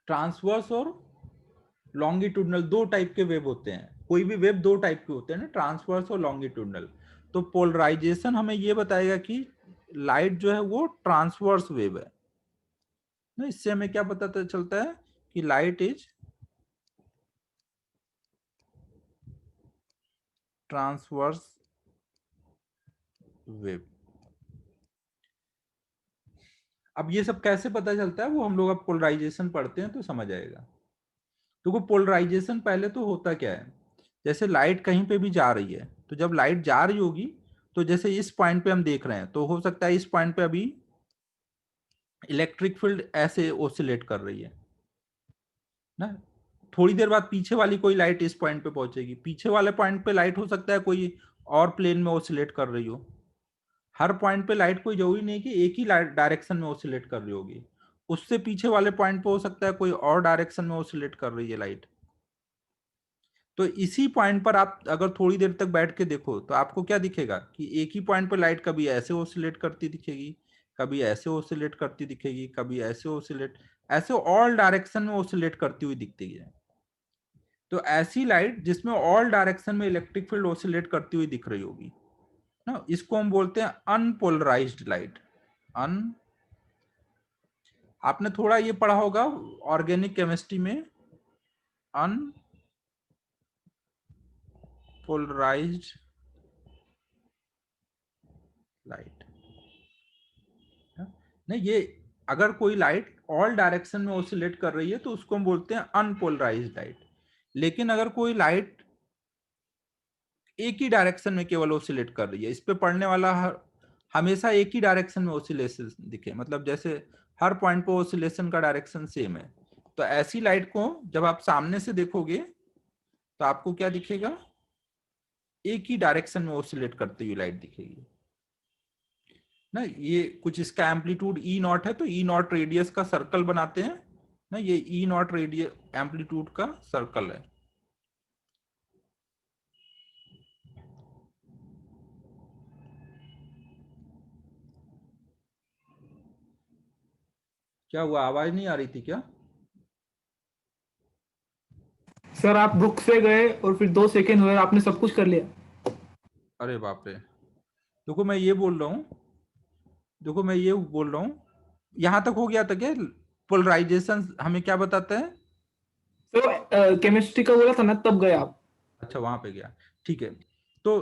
ट्रांसवर्स और लॉन्गिट्यूडनल दो टाइप के वेव होते हैं। कोई भी वेव दो टाइप के होते हैं ना, ट्रांसवर्स और लॉन्गिट्यूडनल। तो पोलराइजेशन हमें ये बताएगा कि लाइट जो है वो ट्रांसवर्स वेव है ना। इससे हमें क्या पता चलता है कि लाइट इज ट्रांसवर्स वेव। अब ये सब कैसे पता चलता है वो हम लोग अब पोलराइजेशन पढ़ते हैं तो समझ आएगा। तो पोलराइजेशन पहले तो होता क्या है, जैसे लाइट कहीं पे भी जा रही है, तो जब लाइट जा रही होगी तो जैसे इस पॉइंट पे हम देख रहे हैं, तो हो सकता है इस पॉइंट पे अभी इलेक्ट्रिक फील्ड ऐसे ओसिलेट कर रही है ना। थोड़ी देर बाद पीछे वाली कोई लाइट इस पॉइंट पे पहुंचेगी, पीछे वाले पॉइंट पे लाइट हो सकता है कोई और प्लेन में ओसिलेट कर रही हो। हर पॉइंट पे लाइट कोई जरूरी नहीं कि एक ही डायरेक्शन में ओसिलेट कर रही होगी, उससे पीछे वाले पॉइंट पे हो सकता है कोई और डायरेक्शन में ओसिलेट कर रही है लाइट। तो इसी पॉइंट पर आप अगर थोड़ी देर तक बैठ के देखो तो आपको क्या दिखेगा कि एक ही पॉइंट पर लाइट कभी ऐसे ओसिलेट करती दिखेगी, कभी ऐसे ओसिलेट करती दिखेगी, कभी ऐसे ओसिलेट, ऐसे ऑल डायरेक्शन में ओसिलेट करती हुई दिखती है। तो ऐसी लाइट जिसमें ऑल डायरेक्शन में इलेक्ट्रिक फील्ड ओसिलेट करती हुई दिख रही होगी ना, इसको हम बोलते हैं अनपोलराइज्ड लाइट। अन आपने थोड़ा ये पढ़ा होगा ऑर्गेनिक केमिस्ट्री में, अनपोलराइज्ड लाइट। नहीं, ये अगर कोई लाइट ऑल डायरेक्शन में ओसिलेट कर रही है तो उसको हम बोलते हैं अनपोलराइज्ड लाइट। लेकिन अगर कोई लाइट एक ही डायरेक्शन में केवल ओसिलेट कर रही है, इस पे पड़ने वाला हमेशा एक ही डायरेक्शन में ओसिलेशन दिखे, मतलब जैसे हर पॉइंट पे ओसिलेशन का डायरेक्शन सेम है, तो ऐसी लाइट को जब आप सामने से देखोगे तो आपको क्या दिखेगा, एक ही डायरेक्शन में ओसिलेट करती हुई लाइट दिखेगी ना। ये कुछ इसका एम्पलीट्यूड ई नॉट है, तो ई नॉट रेडियस का सर्कल बनाते हैं ना, ये ई नॉट रेडियस एम्पलीट्यूड का सर्कल है। क्या हुआ, आवाज नहीं आ रही थी क्या? सर आप रुक से गए और फिर 2 सेकंड हुए, आपने सब कुछ कर लिया। अरे बाप रे। देखो मैं ये बोल रहा हूँ, देखो मैं ये बोल रहा हूँ, यहां तक हो गया था क्या? पोलराइजेशन हमें क्या बताता है? सर केमिस्ट्री का बोला था ना, तब गए आप। अच्छा वहां पे गया, ठीक है। तो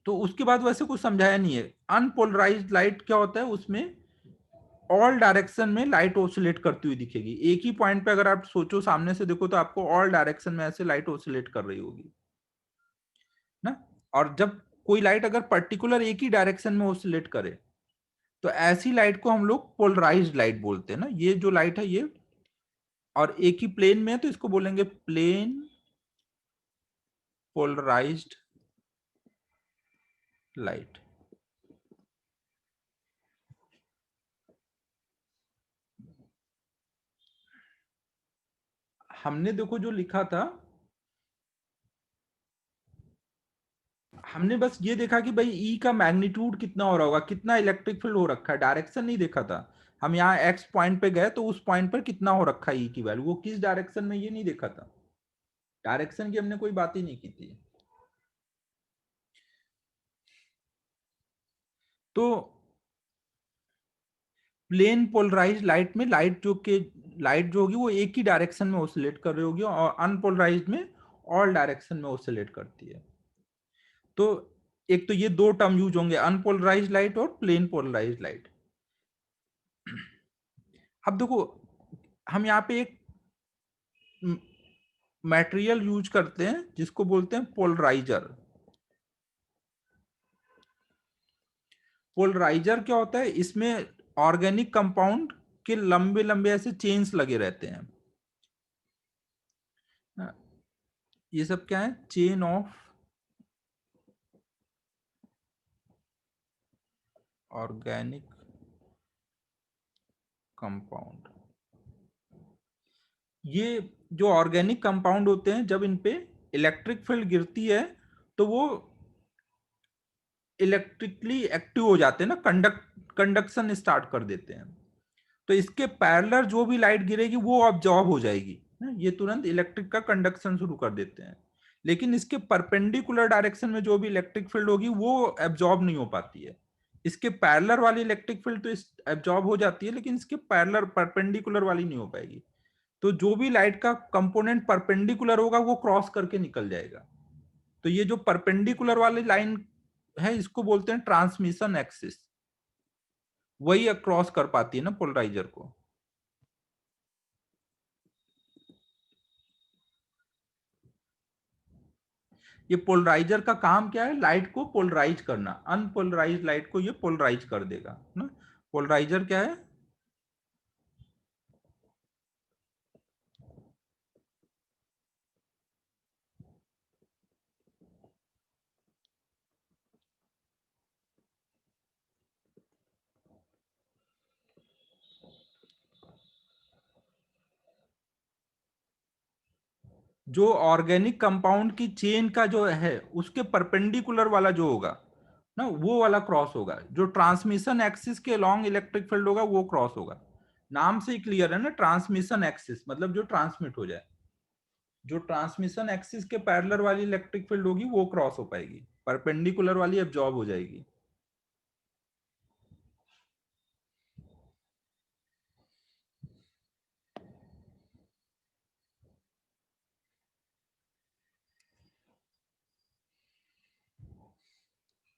तो उसके बाद वैसे कुछ समझाया नहीं है। अनपोलराइज्ड लाइट क्या होता है, उसमें ऑल डायरेक्शन में लाइट ओसिलेट करती हुई दिखेगी। एक ही पॉइंट पे अगर आप सोचो सामने से देखो तो आपको ऑल डायरेक्शन में ऐसे लाइट ओसिलेट कर रही होगी ना। और जब कोई लाइट अगर पर्टिकुलर एक ही डायरेक्शन में ओसिलेट करे तो ऐसी लाइट को हम लोग पोलराइज्ड लाइट बोलते हैं ना। ये जो लाइट है ये, और एक ही प्लेन में है तो इसको बोलेंगे प्लेन पोलराइज्ड लाइट। हमने देखो जो लिखा था, हमने बस ये देखा कि भाई ई का मैग्नीट्यूड कितना हो रहा होगा, कितना इलेक्ट्रिक फील्ड हो रखा है, डायरेक्शन नहीं देखा था। हम यहाँ एक्स पॉइंट पे गए तो उस पॉइंट पर कितना हो रखा है ई की वैल्यू, वो किस डायरेक्शन में ये नहीं देखा था। डायरेक्शन की हमने कोई बात ही नहीं की थी। तो प्लेन पोलराइज्ड लाइट में लाइट जो होगी वो एक ही डायरेक्शन में ओसिलेट कर रही होगी, और अनपोलराइज्ड में ऑल डायरेक्शन में ओसिलेट करती है। तो एक तो ये दो टर्म यूज होंगे, अनपोलराइज्ड लाइट और प्लेन पोलराइज्ड लाइट। अब देखो हम यहाँ पे एक मटेरियल यूज करते हैं जिसको बोलते हैं पोलराइजर। पोलराइजर क्या होता है, इसमें ऑर्गेनिक कंपाउंड के लंबे लंबे ऐसे चेन्स लगे रहते हैं। ये सब क्या है? Chain of organic compound. ये जो ऑर्गेनिक कंपाउंड होते हैं, जब इन पे इलेक्ट्रिक फील्ड गिरती है तो वो इलेक्ट्रिकली एक्टिव हो जाते हैं ना, कंडक्शन स्टार्ट कर देते हैं। तो इसके पैरेलल जो भी लाइट गिरेगी वो ऑब्जॉर्ब हो जाएगी, ये तुरंत इलेक्ट्रिक का कंडक्शन शुरू कर देते हैं। लेकिन इसके परपेंडिकुलर डायरेक्शन में जो भी इलेक्ट्रिक फील्ड होगी वो एब्जॉर्ब नहीं हो पाती है। इसके पैरेलल वाली इलेक्ट्रिक फील्ड तो एब्जॉर्ब हो जाती है, लेकिन इसके पैरेलल परपेंडिकुलर वाली नहीं हो पाएगी। तो जो भी लाइट का कंपोनेंट परपेंडिकुलर होगा वो क्रॉस करके निकल जाएगा। तो ये जो परपेंडिकुलर वाली लाइन है इसको बोलते हैं ट्रांसमिशन एक्सिस, वही क्रॉस कर पाती है ना पोलराइजर को। ये पोलराइजर का काम क्या है? लाइट को पोलराइज करना। अनपोलराइज लाइट को ये पोलराइज कर देगा ना। पोलराइजर क्या है? जो ऑर्गेनिक कंपाउंड की चेन का जो है उसके परपेंडिकुलर वाला जो होगा ना, वो वाला क्रॉस होगा। जो ट्रांसमिशन एक्सिस के अलोंग इलेक्ट्रिक फील्ड होगा वो क्रॉस होगा। नाम से ही क्लियर है ना, ट्रांसमिशन एक्सिस मतलब जो ट्रांसमिट हो जाए। जो ट्रांसमिशन एक्सिस के पैरेलल वाली इलेक्ट्रिक फील्ड होगी वो क्रॉस हो पाएगी, परपेंडिकुलर वाली एब्जॉर्ब हो जाएगी।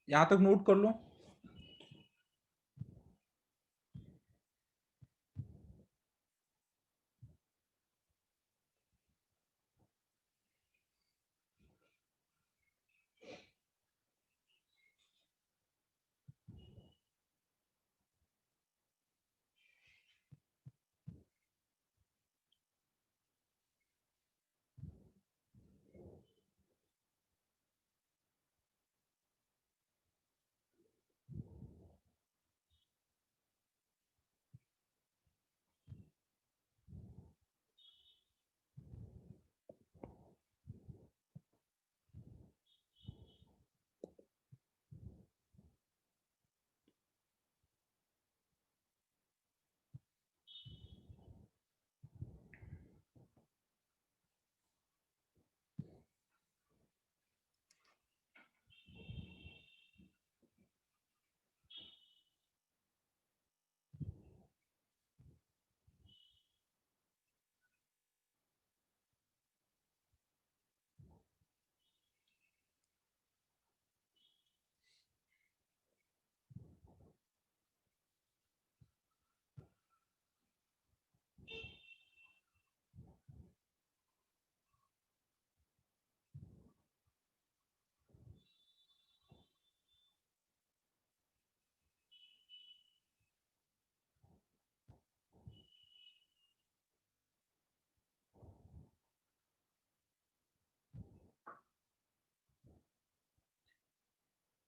यहां तक नोट कर लो।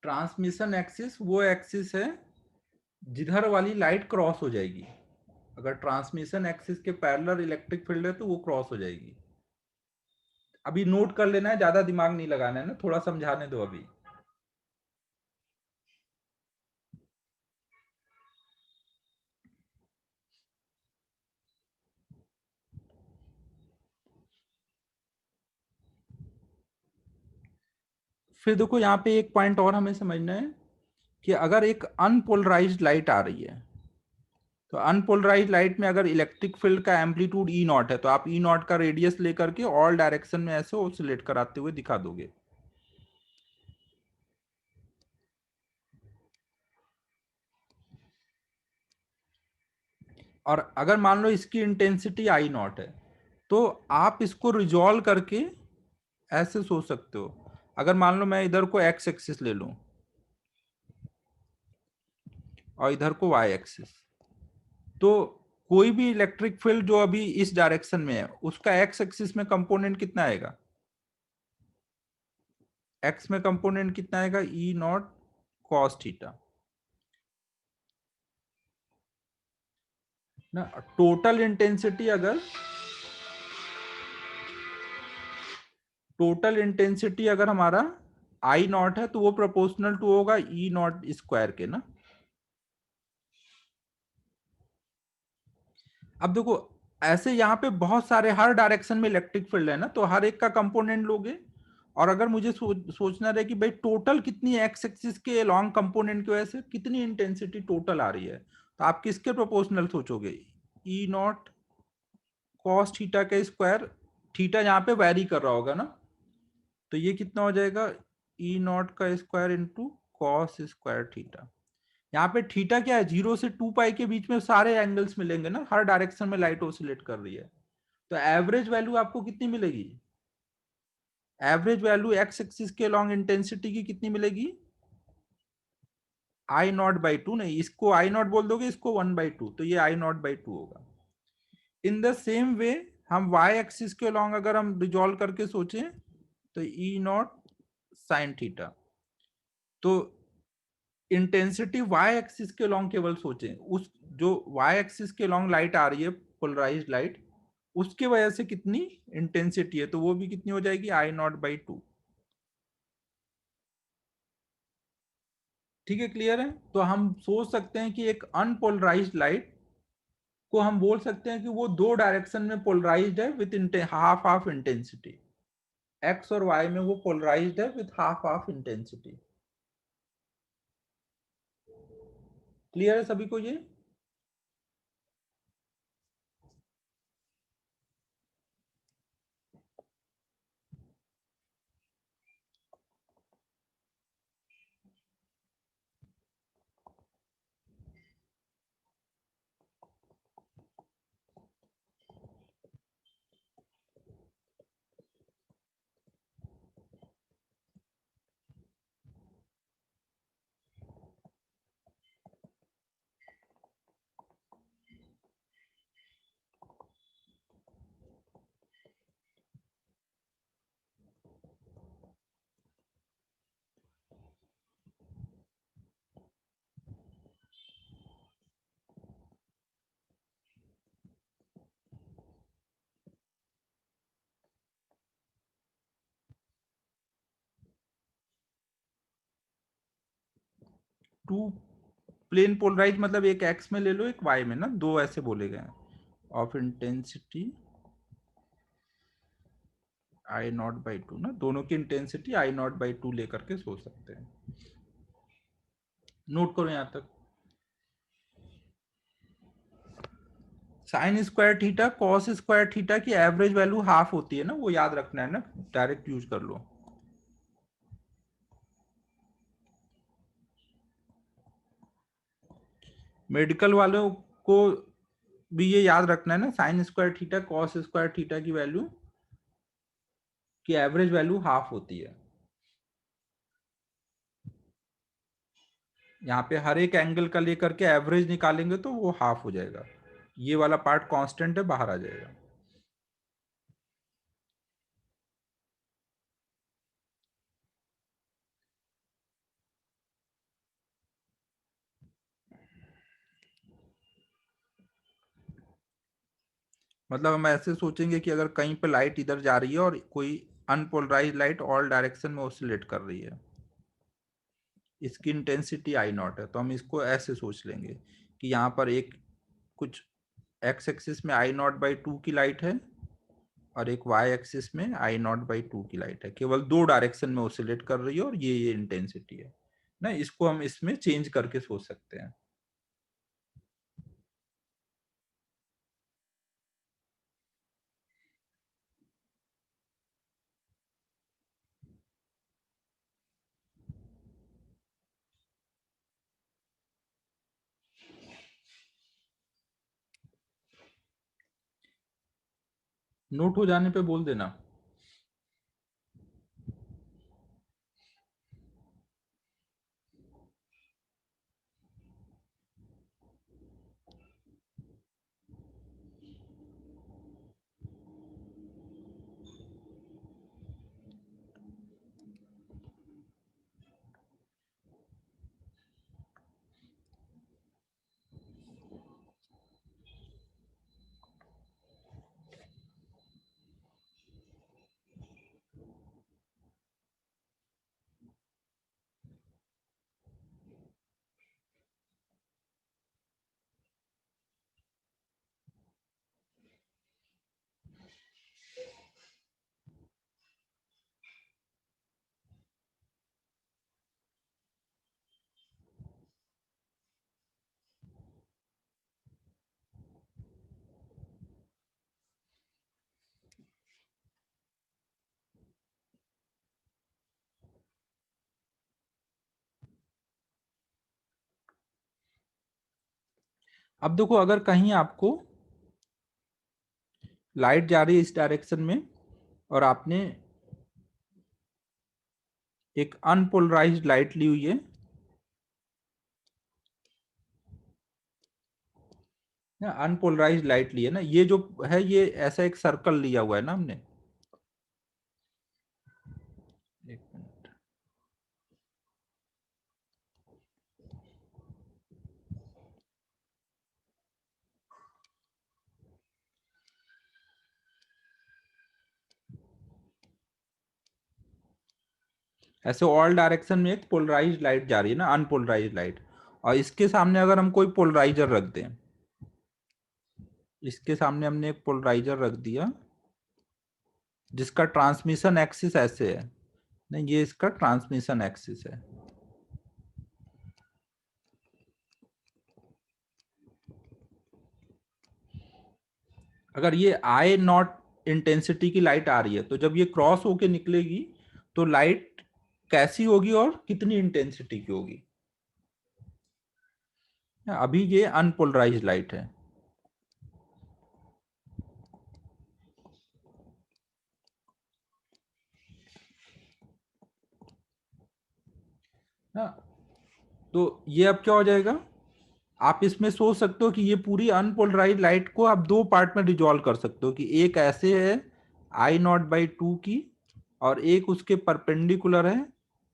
ट्रांसमिशन एक्सिस वो एक्सिस है जिधर वाली लाइट क्रॉस हो जाएगी। अगर ट्रांसमिशन एक्सिस के पैरेलल इलेक्ट्रिक फील्ड है तो वो क्रॉस हो जाएगी। अभी नोट कर लेना है, ज्यादा दिमाग नहीं लगाना है ना, थोड़ा समझाने दो अभी। फिर देखो यहाँ पे एक पॉइंट और हमें समझना है कि अगर एक अनपोलराइज्ड लाइट आ रही है, तो अनपोलराइज्ड लाइट में अगर इलेक्ट्रिक फील्ड का एम्पलीट्यूड ई नॉट है तो आप ई नॉट का रेडियस लेकर के ऑल डायरेक्शन में ऐसे ऑसिलेट कराते हुए दिखा दोगे। और अगर मान लो इसकी इंटेंसिटी आई नॉट है तो आप इसको रिजॉल्व करके ऐसे सोच सकते हो। अगर मान लो मैं इधर को एक्स एक्सिस ले लूं और इधर को वाई एक्सिस, तो कोई भी इलेक्ट्रिक फील्ड जो अभी इस डायरेक्शन में है उसका एक्स एक्सिस में कंपोनेंट कितना आएगा, एक्स में कंपोनेंट कितना आएगा, ई नॉट कॉस थीटा ना। टोटल इंटेंसिटी अगर हमारा आई नॉट है तो वो प्रोपोर्शनल टू होगा ई नॉट स्क्वायर के ना। अब देखो ऐसे यहाँ पे बहुत सारे हर डायरेक्शन में इलेक्ट्रिक फील्ड है ना, तो हर एक का कंपोनेंट लोगे और अगर मुझे सोचना रहे कि भाई टोटल कितनी एक्स एक्सिस के लॉन्ग कंपोनेंट की वजह से कितनी इंटेंसिटी टोटल आ रही है, तो आप किसके प्रोपोर्शनल सोचोगे, ई नॉट कॉस थीटा के स्क्वायर, थीटा यहाँ पे वैरी कर रहा होगा ना, तो ये कितना हो जाएगा, ई नॉट का square into cos square theta. यहाँ पे थीटा क्या है, 0 से 2 पाई के बीच में सारे एंगल्स मिलेंगे ना, हर डायरेक्शन में लाइट ऑसिलेट कर रही है, तो एवरेज वैल्यू आपको कितनी मिलेगी, एवरेज वैल्यू एक्स एक्सिस के लॉन्ग इंटेंसिटी की कितनी मिलेगी, आई नॉट बाई टू, नहीं इसको आई नॉट बोल दोगे, इसको 1/2, तो ये आई नॉट बाई टू होगा। इन द सेम वे हम वाई एक्सिस के लॉन्ग अगर हम रिजॉल्व करके सोचें तो ई नॉट साइन थीटा, तो इंटेंसिटी वाई एक्सिस के लॉन्ग केवल सोचें, उस जो वाई एक्सिस के लॉन्ग लाइट आ रही है पोलराइज्ड लाइट, उसके वजह से कितनी इंटेंसिटी है, तो वो भी कितनी हो जाएगी, आई नॉट बाई टू। ठीक है, क्लियर है। तो हम सोच सकते हैं कि एक अनपोलराइज्ड लाइट को हम बोल सकते हैं कि वो दो डायरेक्शन में पोलराइज्ड है with half half intensity, x और वाई में वो पोलराइज्ड है with half half intensity. Clear है सभी को ये। 2 प्लेन पोलराइज मतलब एक एक्स में ले लो एक वाई में ना, दो ऐसे बोले गए of intensity I naught by two ना, दोनों की intensity I naught by two लेकर के सोच सकते हैं। नोट करो यहां तक, sine square theta cos square theta की एवरेज वैल्यू हाफ होती है ना, वो याद रखना है ना, डायरेक्ट यूज कर लो। मेडिकल वालों को भी ये याद रखना है ना, sine square theta cos square theta की वैल्यू की एवरेज वैल्यू हाफ होती है। यहाँ पे हर एक एंगल का लेकर के एवरेज निकालेंगे तो वो हाफ हो जाएगा, ये वाला पार्ट कांस्टेंट है, बाहर आ जाएगा। मतलब हम ऐसे सोचेंगे कि अगर कहीं पे लाइट इधर जा रही है और कोई अनपोलराइज लाइट ऑल डायरेक्शन में ऑसिलेट कर रही है, इसकी इंटेंसिटी आई नॉट है, तो हम इसको ऐसे सोच लेंगे कि यहाँ पर एक कुछ एक्स एक्सिस में आई नॉट बाई टू की लाइट है और एक वाई एक्सिस में आई नॉट बाई टू की लाइट है, केवल दो डायरेक्शन में ऑसिलेट कर रही है और ये इंटेंसिटी है ना, इसको हम इसमें चेंज करके सोच सकते हैं। नोट हो जाने पे बोल देना। अब देखो अगर कहीं आपको लाइट जा रही है इस डायरेक्शन में और आपने एक अनपोलराइज्ड लाइट ली हुई है ना, अनपोलराइज्ड लाइट ली है ना, ये जो है ये ऐसा एक सर्कल लिया हुआ है ना हमने, एक मिनट, ऐसे ऑल डायरेक्शन में एक पोलराइज्ड लाइट जा रही है ना, अनपोलराइज्ड लाइट, और इसके सामने अगर हम कोई पोलराइजर रख दें, इसके सामने हमने एक पोलराइजर रख दिया जिसका ट्रांसमिशन एक्सिस ऐसे है, नहीं ये इसका ट्रांसमिशन एक्सिस है, अगर ये आई नॉट इंटेंसिटी की लाइट आ रही है तो जब ये क्रॉस होके निकलेगी तो लाइट कैसी होगी और कितनी इंटेंसिटी की होगी। अभी ये अनपोलराइज्ड लाइट है ना, तो ये अब क्या हो जाएगा, आप इसमें सोच सकते हो कि ये पूरी अनपोलराइज लाइट को आप दो पार्ट में डिजोल्व कर सकते हो कि एक ऐसे है I0/2 की और एक उसके परपेंडिकुलर है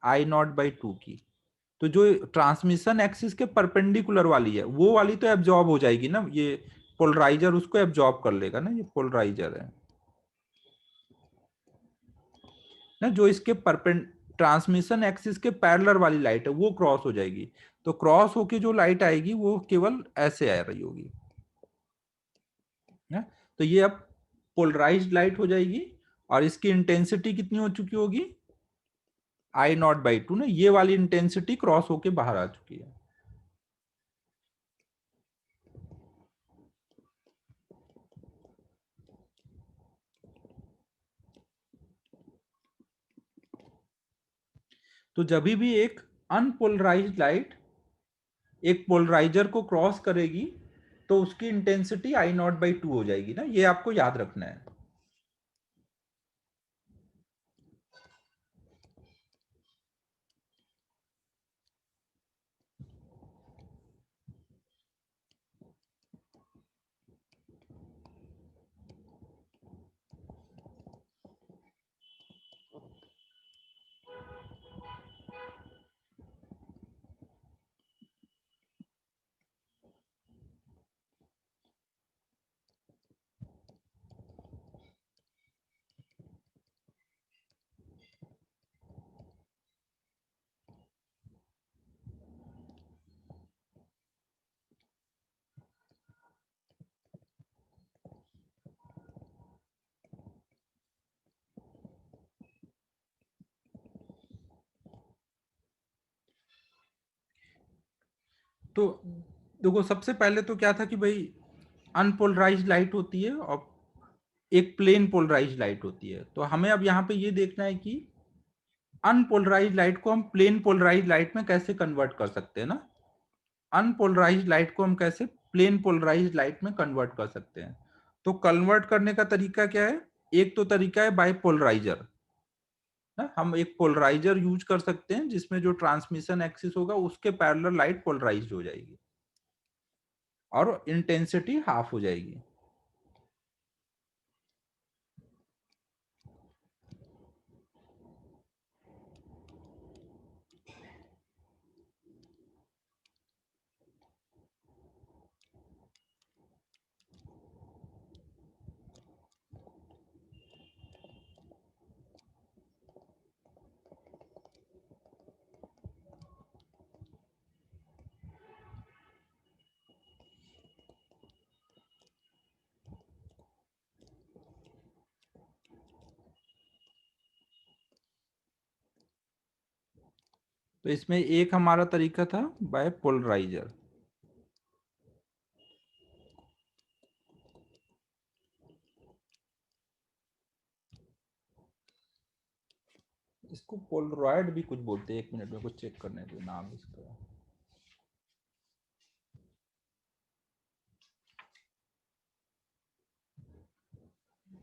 I0/2 की। तो जो ट्रांसमिशन एक्सिस के परपेंडिकुलर वाली है वो वाली तो एब्जॉर्ब हो जाएगी ना, ये पोलराइजर उसको एब्जॉर्ब कर लेगा ना, ये पोलराइजर है ना, जो इसके परपेंड ट्रांसमिशन एक्सिस के पैरेलल वाली लाइट है वो क्रॉस हो जाएगी, तो क्रॉस होके जो लाइट आएगी वो केवल ऐसे आ रही होगी ना, तो ये अब पोलराइज्ड लाइट हो जाएगी और इसकी इंटेंसिटी कितनी हो चुकी होगी I0/2 ना, ये वाली इंटेंसिटी क्रॉस होके बाहर आ चुकी है। तो जब भी एक अनपोलराइज्ड लाइट एक पोलराइजर को क्रॉस करेगी तो उसकी इंटेंसिटी I0/2 हो जाएगी ना, ये आपको याद रखना है। तो देखो सबसे पहले तो क्या था कि भाई अनपोलराइज्ड लाइट होती है और एक प्लेन पोलराइज्ड लाइट होती है, तो हमें अब यहाँ पे ये देखना है कि अनपोलराइज्ड लाइट को हम प्लेन पोलराइज्ड लाइट में कैसे कन्वर्ट कर सकते हैं ना, अनपोलराइज्ड लाइट को हम कैसे प्लेन पोलराइज्ड लाइट में कन्वर्ट कर सकते हैं। तो कन्वर्ट करने का तरीका क्या है, एक तो तरीका है बाय पोलराइजर ना, हम एक पोलराइजर यूज कर सकते हैं जिसमें जो ट्रांसमिशन एक्सिस होगा उसके पैरेलल लाइट पोलराइज्ड हो जाएगी और इंटेंसिटी हाफ हो जाएगी। तो इसमें एक हमारा तरीका था बाय पोलराइजर, इसको पोलरॉइड भी कुछ बोलते हैं, एक मिनट में कुछ चेक करने दो नाम इसका।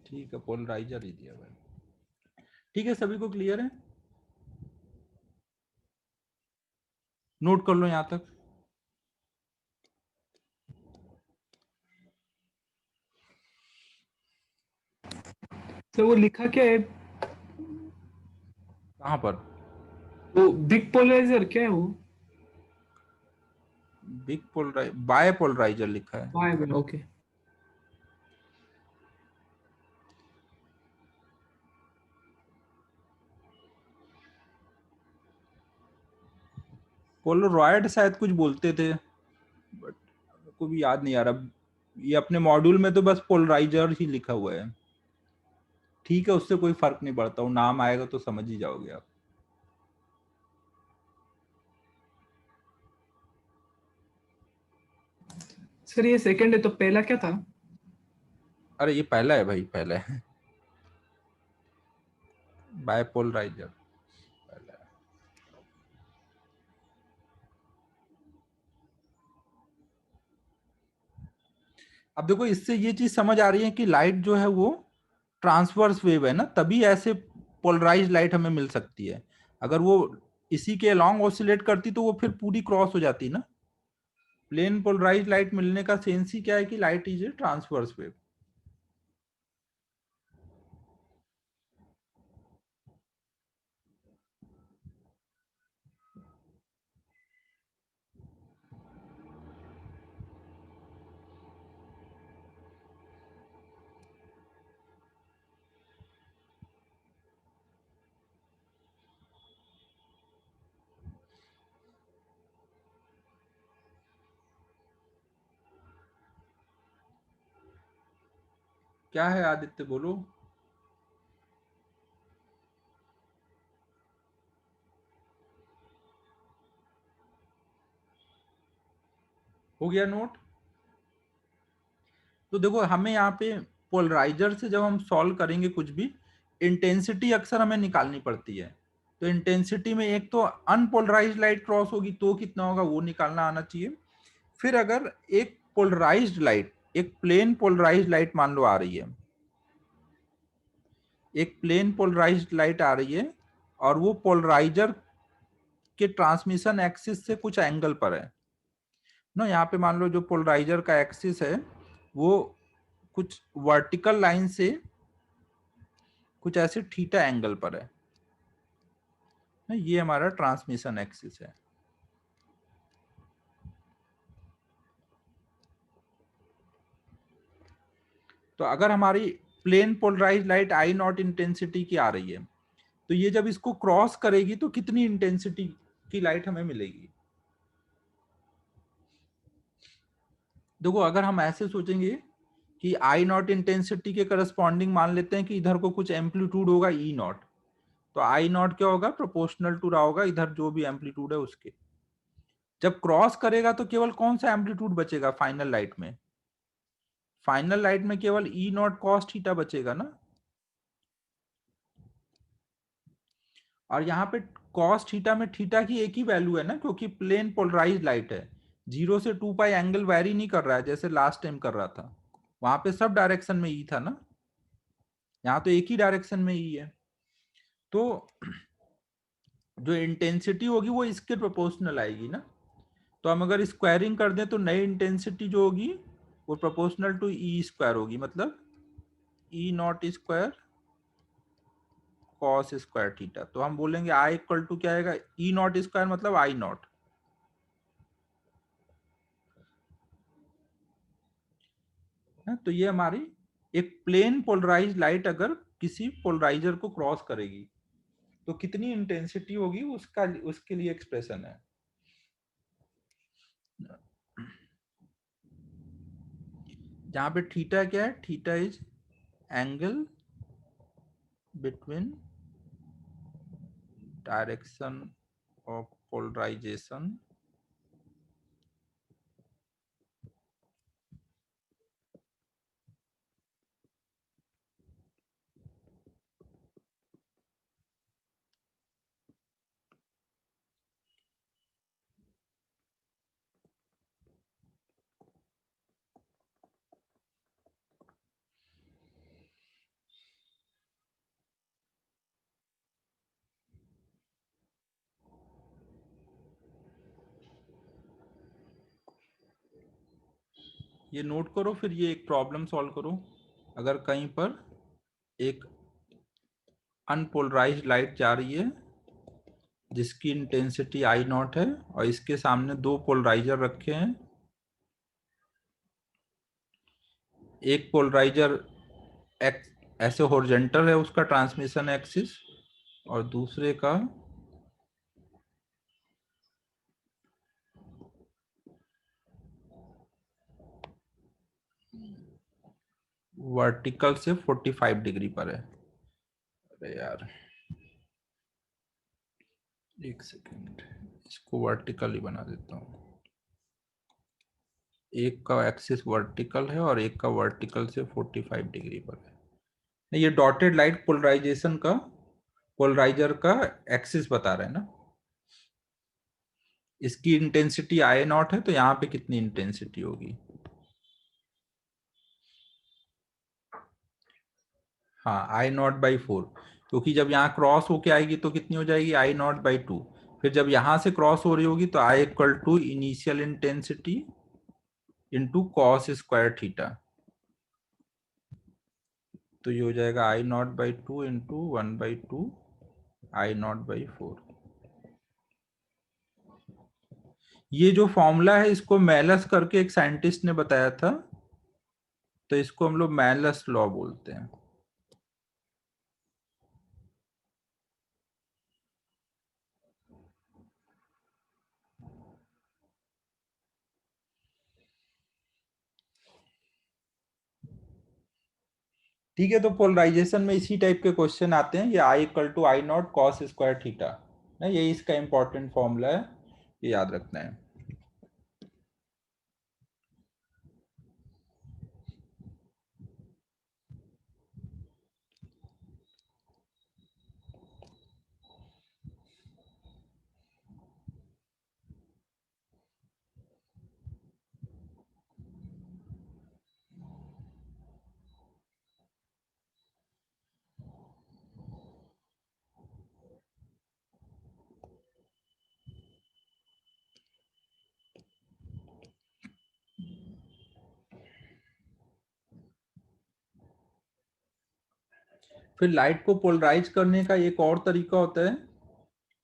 ठीक है, पोलराइजर ही दिया भाई। ठीक है, सभी को क्लियर है? नोट कर लो यहां तक। तो वो लिखा क्या है? कहां पर? वो बिग पोलराइजर क्या है वो? बिग पोलराइजर, बाय पोलराइजर लिखा है। बाय में, ओके। पोलरॉयड शायद कुछ बोलते थे, बट को भी याद नहीं आ रहा। ये अपने मॉड्यूल में तो बस पोलराइजर ही लिखा हुआ है। ठीक है, उससे कोई फर्क नहीं पड़ता, वो नाम आएगा तो समझ ही जाओगे आप। सर ये सेकंड है तो पहला क्या था? अरे ये पहला है भाई, पहला है। बायपोलराइजर पहला है। अब देखो, इससे ये चीज समझ आ रही है कि लाइट जो है वो ट्रांसवर्स वेव है ना, तभी ऐसे पोलराइज लाइट हमें मिल सकती है। अगर वो इसी के अलोंग ऑसिलेट करती तो वो फिर पूरी क्रॉस हो जाती ना। प्लेन पोलराइज लाइट मिलने का सेंस ही क्या है कि light is a transverse wave. क्या है आदित्य, बोलो। हो गया नोट? तो देखो, हमें यहाँ पे पोलराइजर से जब हम सॉल्व करेंगे कुछ भी, इंटेंसिटी अक्सर हमें निकालनी पड़ती है। तो इंटेंसिटी में एक तो अनपोलराइज्ड लाइट क्रॉस होगी तो कितना होगा वो निकालना आना चाहिए। फिर अगर एक पोलराइज्ड लाइट, एक प्लेन पोलराइज्ड लाइट मान लो आ रही है, एक प्लेन पोलराइज्ड लाइट आ रही है और वो पोलराइजर के ट्रांसमिशन एक्सिस से कुछ एंगल पर है ना। यहाँ पे मान लो जो पोलराइजर का एक्सिस है वो कुछ वर्टिकल लाइन से कुछ ऐसे थीटा एंगल पर है ना, ये हमारा ट्रांसमिशन एक्सिस है। तो अगर हमारी plane polarise light I naught intensity की आ रही है, तो ये जब इसको क्रॉस करेगी तो कितनी इंटेंसिटी की लाइट हमें मिलेगी? देखो, अगर हम ऐसे सोचेंगे कि आई नॉट इंटेंसिटी के करस्पॉन्डिंग मान लेते हैं कि इधर को कुछ एम्पलीट्यूड होगा ई नॉट, तो आई नॉट क्या होगा? प्रोपोर्शनल टू रहा होगा इधर जो भी एम्पलीट्यूड है उसके। जब क्रॉस करेगा तो केवल कौन सा एम्पलीट्यूड बचेगा फाइनल लाइट में? फाइनल लाइट में केवल ई नॉट कॉस थीटा बचेगा ना। और यहाँ पे कॉस थीटा में थीटा की एक ही वैल्यू है ना, क्योंकि प्लेन पोलराइज लाइट है। 0 से 2 पाई एंगल वैरी नहीं कर रहा है जैसे लास्ट टाइम कर रहा था। वहां पे सब डायरेक्शन में ई था ना, यहाँ तो एक ही डायरेक्शन में ई है। तो जो इंटेंसिटी होगी वो इसके प्रोपोर्शनल आएगी ना। तो हम अगर स्क्वायरिंग कर दें तो नई इंटेंसिटी जो होगी वो प्रोपोर्शनल टू ई स्क्वायर होगी, मतलब E naught square cos square theta. तो हम बोलेंगे आई इक्वल टू क्या आएगा? ई नॉट स्क्वायर मतलब आई नॉट। तो ये हमारी एक प्लेन पोलराइज लाइट अगर किसी पोलराइजर को क्रॉस करेगी तो कितनी इंटेंसिटी होगी उसका, उसके लिए एक्सप्रेशन है। जहां पे थीटा क्या है? Theta is angle between direction of polarisation ये नोट करो, फिर ये एक प्रॉब्लम सॉल्व करो। अगर कहीं पर एक अनपोलराइज्ड लाइट जा रही है जिसकी इंटेंसिटी आई नॉट है और इसके सामने दो पोलराइजर रखे हैं, एक पोलराइजर एक्स ऐसे हॉरिजॉन्टल है उसका ट्रांसमिशन एक्सिस, और दूसरे का वर्टिकल से 45 डिग्री पर है। अरे यार एक सेकेंड, इसको वर्टिकल ही बना देता हूँ। एक का एक्सिस वर्टिकल है और एक का वर्टिकल से 45 डिग्री पर है। ये डॉटेड लाइट पोलराइजेशन का, पोलराइजर का एक्सिस बता रहे हैं ना। इसकी इंटेंसिटी आई नॉट है, तो यहाँ पे कितनी इंटेंसिटी होगी? हाँ, आई नॉट बाई 4, क्योंकि जब यहाँ क्रॉस होके आएगी तो कितनी हो जाएगी? आई नॉट बाई 2। फिर जब यहाँ से क्रॉस हो रही होगी तो I equal to initial intensity into cos square theta. तो ये हो जाएगा I naught by 2 into 1/2 I naught by 4। ये जो फॉर्मूला है इसको मैलस करके एक साइंटिस्ट ने बताया था, तो इसको हम लोग मैलस लॉ बोलते हैं। ठीक है, तो पोलराइजेशन में इसी टाइप के क्वेश्चन आते हैं। ये I equal to I naught cos square theta ना, यही इसका इंपॉर्टेंट फॉर्मूला है, ये याद रखना है। फिर लाइट को पोलराइज करने का एक और तरीका होता है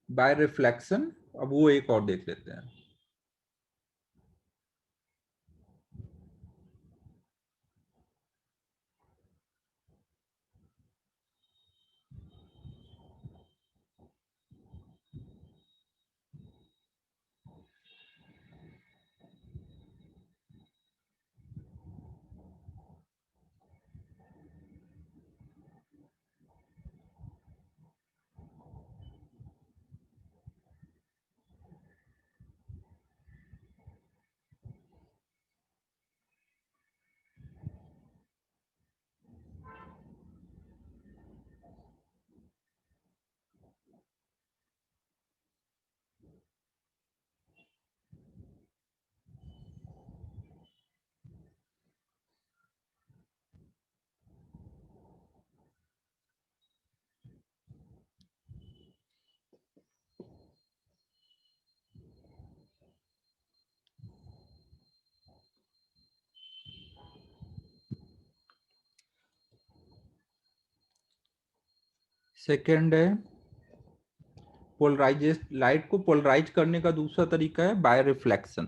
बाय रिफ्लेक्शन। अब वो एक और देख लेते हैं। सेकेंड है पोलराइज, लाइट को पोलराइज करने का दूसरा तरीका है बाय रिफ्लेक्शन।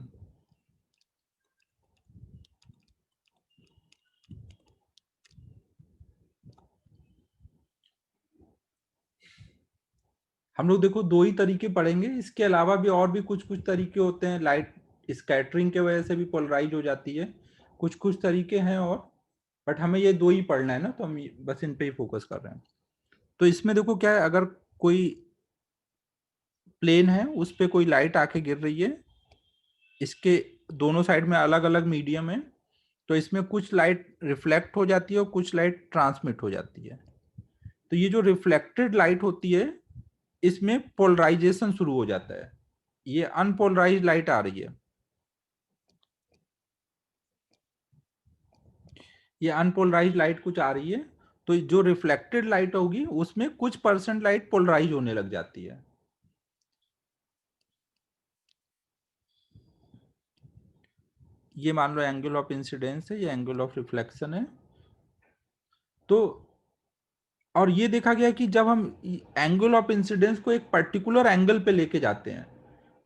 हम लोग देखो दो ही तरीके पढ़ेंगे, इसके अलावा भी और भी कुछ कुछ तरीके होते हैं। लाइट स्कैटरिंग के वजह से भी पोलराइज हो जाती है, कुछ कुछ तरीके हैं और, बट हमें ये दो ही पढ़ना है ना, तो हम बस इन पे ही फोकस कर रहे हैं। तो इसमें देखो क्या है, अगर कोई प्लेन है उस पे कोई लाइट आके गिर रही है, इसके दोनों साइड में अलग अलग मीडियम है, तो इसमें कुछ लाइट रिफ्लेक्ट हो जाती है और कुछ लाइट ट्रांसमिट हो जाती है। तो ये जो रिफ्लेक्टेड लाइट होती है इसमें पोलराइजेशन शुरू हो जाता है। ये अनपोलराइज लाइट आ रही है, ये अनपोलराइज लाइट कुछ आ रही है, तो जो रिफ्लेक्टेड लाइट होगी उसमें कुछ परसेंट लाइट पोलराइज होने लग जाती है। ये मान लो एंगल ऑफ इंसिडेंस है, ये एंगल ऑफ रिफ्लेक्शन है। तो और ये देखा गया कि जब हम एंगल ऑफ इंसिडेंस को एक पर्टिकुलर एंगल पे लेके जाते हैं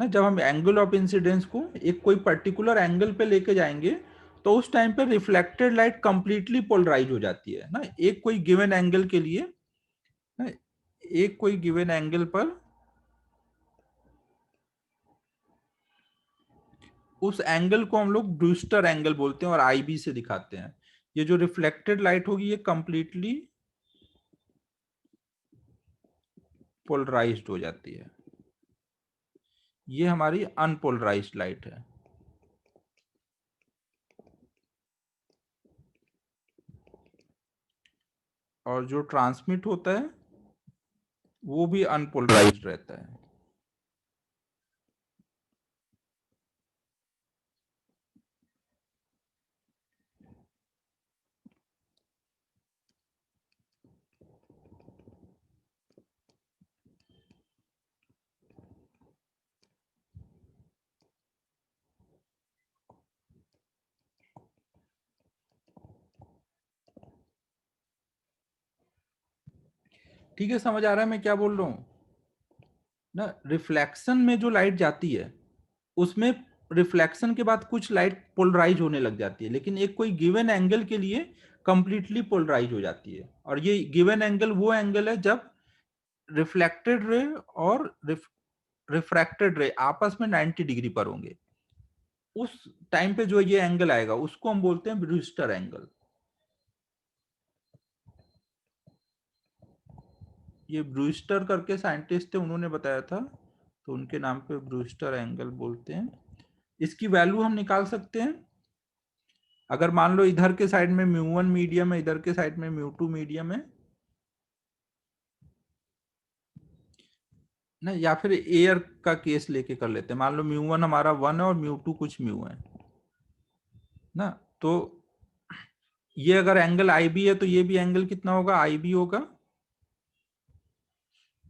ना, जब हम एंगल ऑफ इंसिडेंस को एक कोई पर्टिकुलर एंगल पे लेके जाएंगे तो उस टाइम पे रिफ्लेक्टेड लाइट कंप्लीटली पोलराइज हो जाती है ना, एक कोई गिवन एंगल के लिए ना, एक कोई गिवन एंगल पर उस एंगल को हम लोग ब्रूस्टर एंगल बोलते हैं और आईबी से दिखाते हैं। ये जो रिफ्लेक्टेड लाइट होगी ये कंप्लीटली पोलराइज्ड हो जाती है, ये हमारी अनपोलराइज्ड लाइट है। और जो ट्रांसमिट होता है वो भी अनपोलराइज्ड रहता है। ठीक है, समझ आ रहा है मैं क्या बोल रहा हूं ना। रिफ्लेक्शन में जो लाइट जाती है उसमें रिफ्लेक्शन के बाद कुछ लाइट पोलराइज होने लग जाती है, लेकिन एक कोई गिवन एंगल के लिए कंप्लीटली पोलराइज हो जाती है। और ये गिवन एंगल वो एंगल है जब रिफ्लेक्टेड रे और रिफ्रैक्टेड रे आपस में 90 डिग्री पर होंगे। उस टाइम पे जो ये एंगल आएगा उसको हम बोलते हैं ब्रूस्टर एंगल। ये ब्रूस्टर करके साइंटिस्ट थे, उन्होंने बताया था, तो उनके नाम पे ब्रूस्टर एंगल बोलते हैं। इसकी वैल्यू हम निकाल सकते हैं। अगर मान लो इधर के साइड में म्यू1 मीडियम है, इधर के साइड में म्यू2 मीडियम है ना, या फिर एयर का केस लेके कर लेते हैं। मान लो म्यू1 हमारा 1 है और म्यू2 कुछ म्यू है ना, तो ये अगर एंगल आई बी है तो ये भी एंगल कितना होगा, आई बी होगा।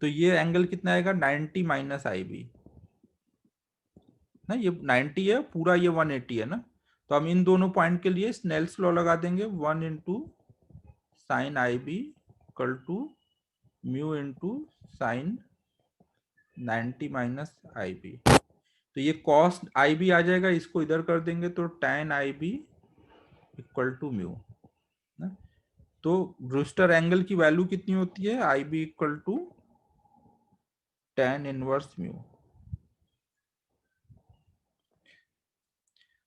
तो ये एंगल कितना आएगा, 90 माइनस आई बी ना, ये 90 है पूरा, ये 180 है ना। तो हम इन दोनों पॉइंट के लिए स्नेल्स लॉ लगा देंगे, 1 into sine I B equal to mu into sine 90 minus I B. तो ये कॉस आई बी आ जाएगा, इसको इधर कर देंगे तो tan i B equal to mu ना। तो ब्रूस्टर एंगल की वैल्यू कितनी होती है, i B equal to tan inverse mu.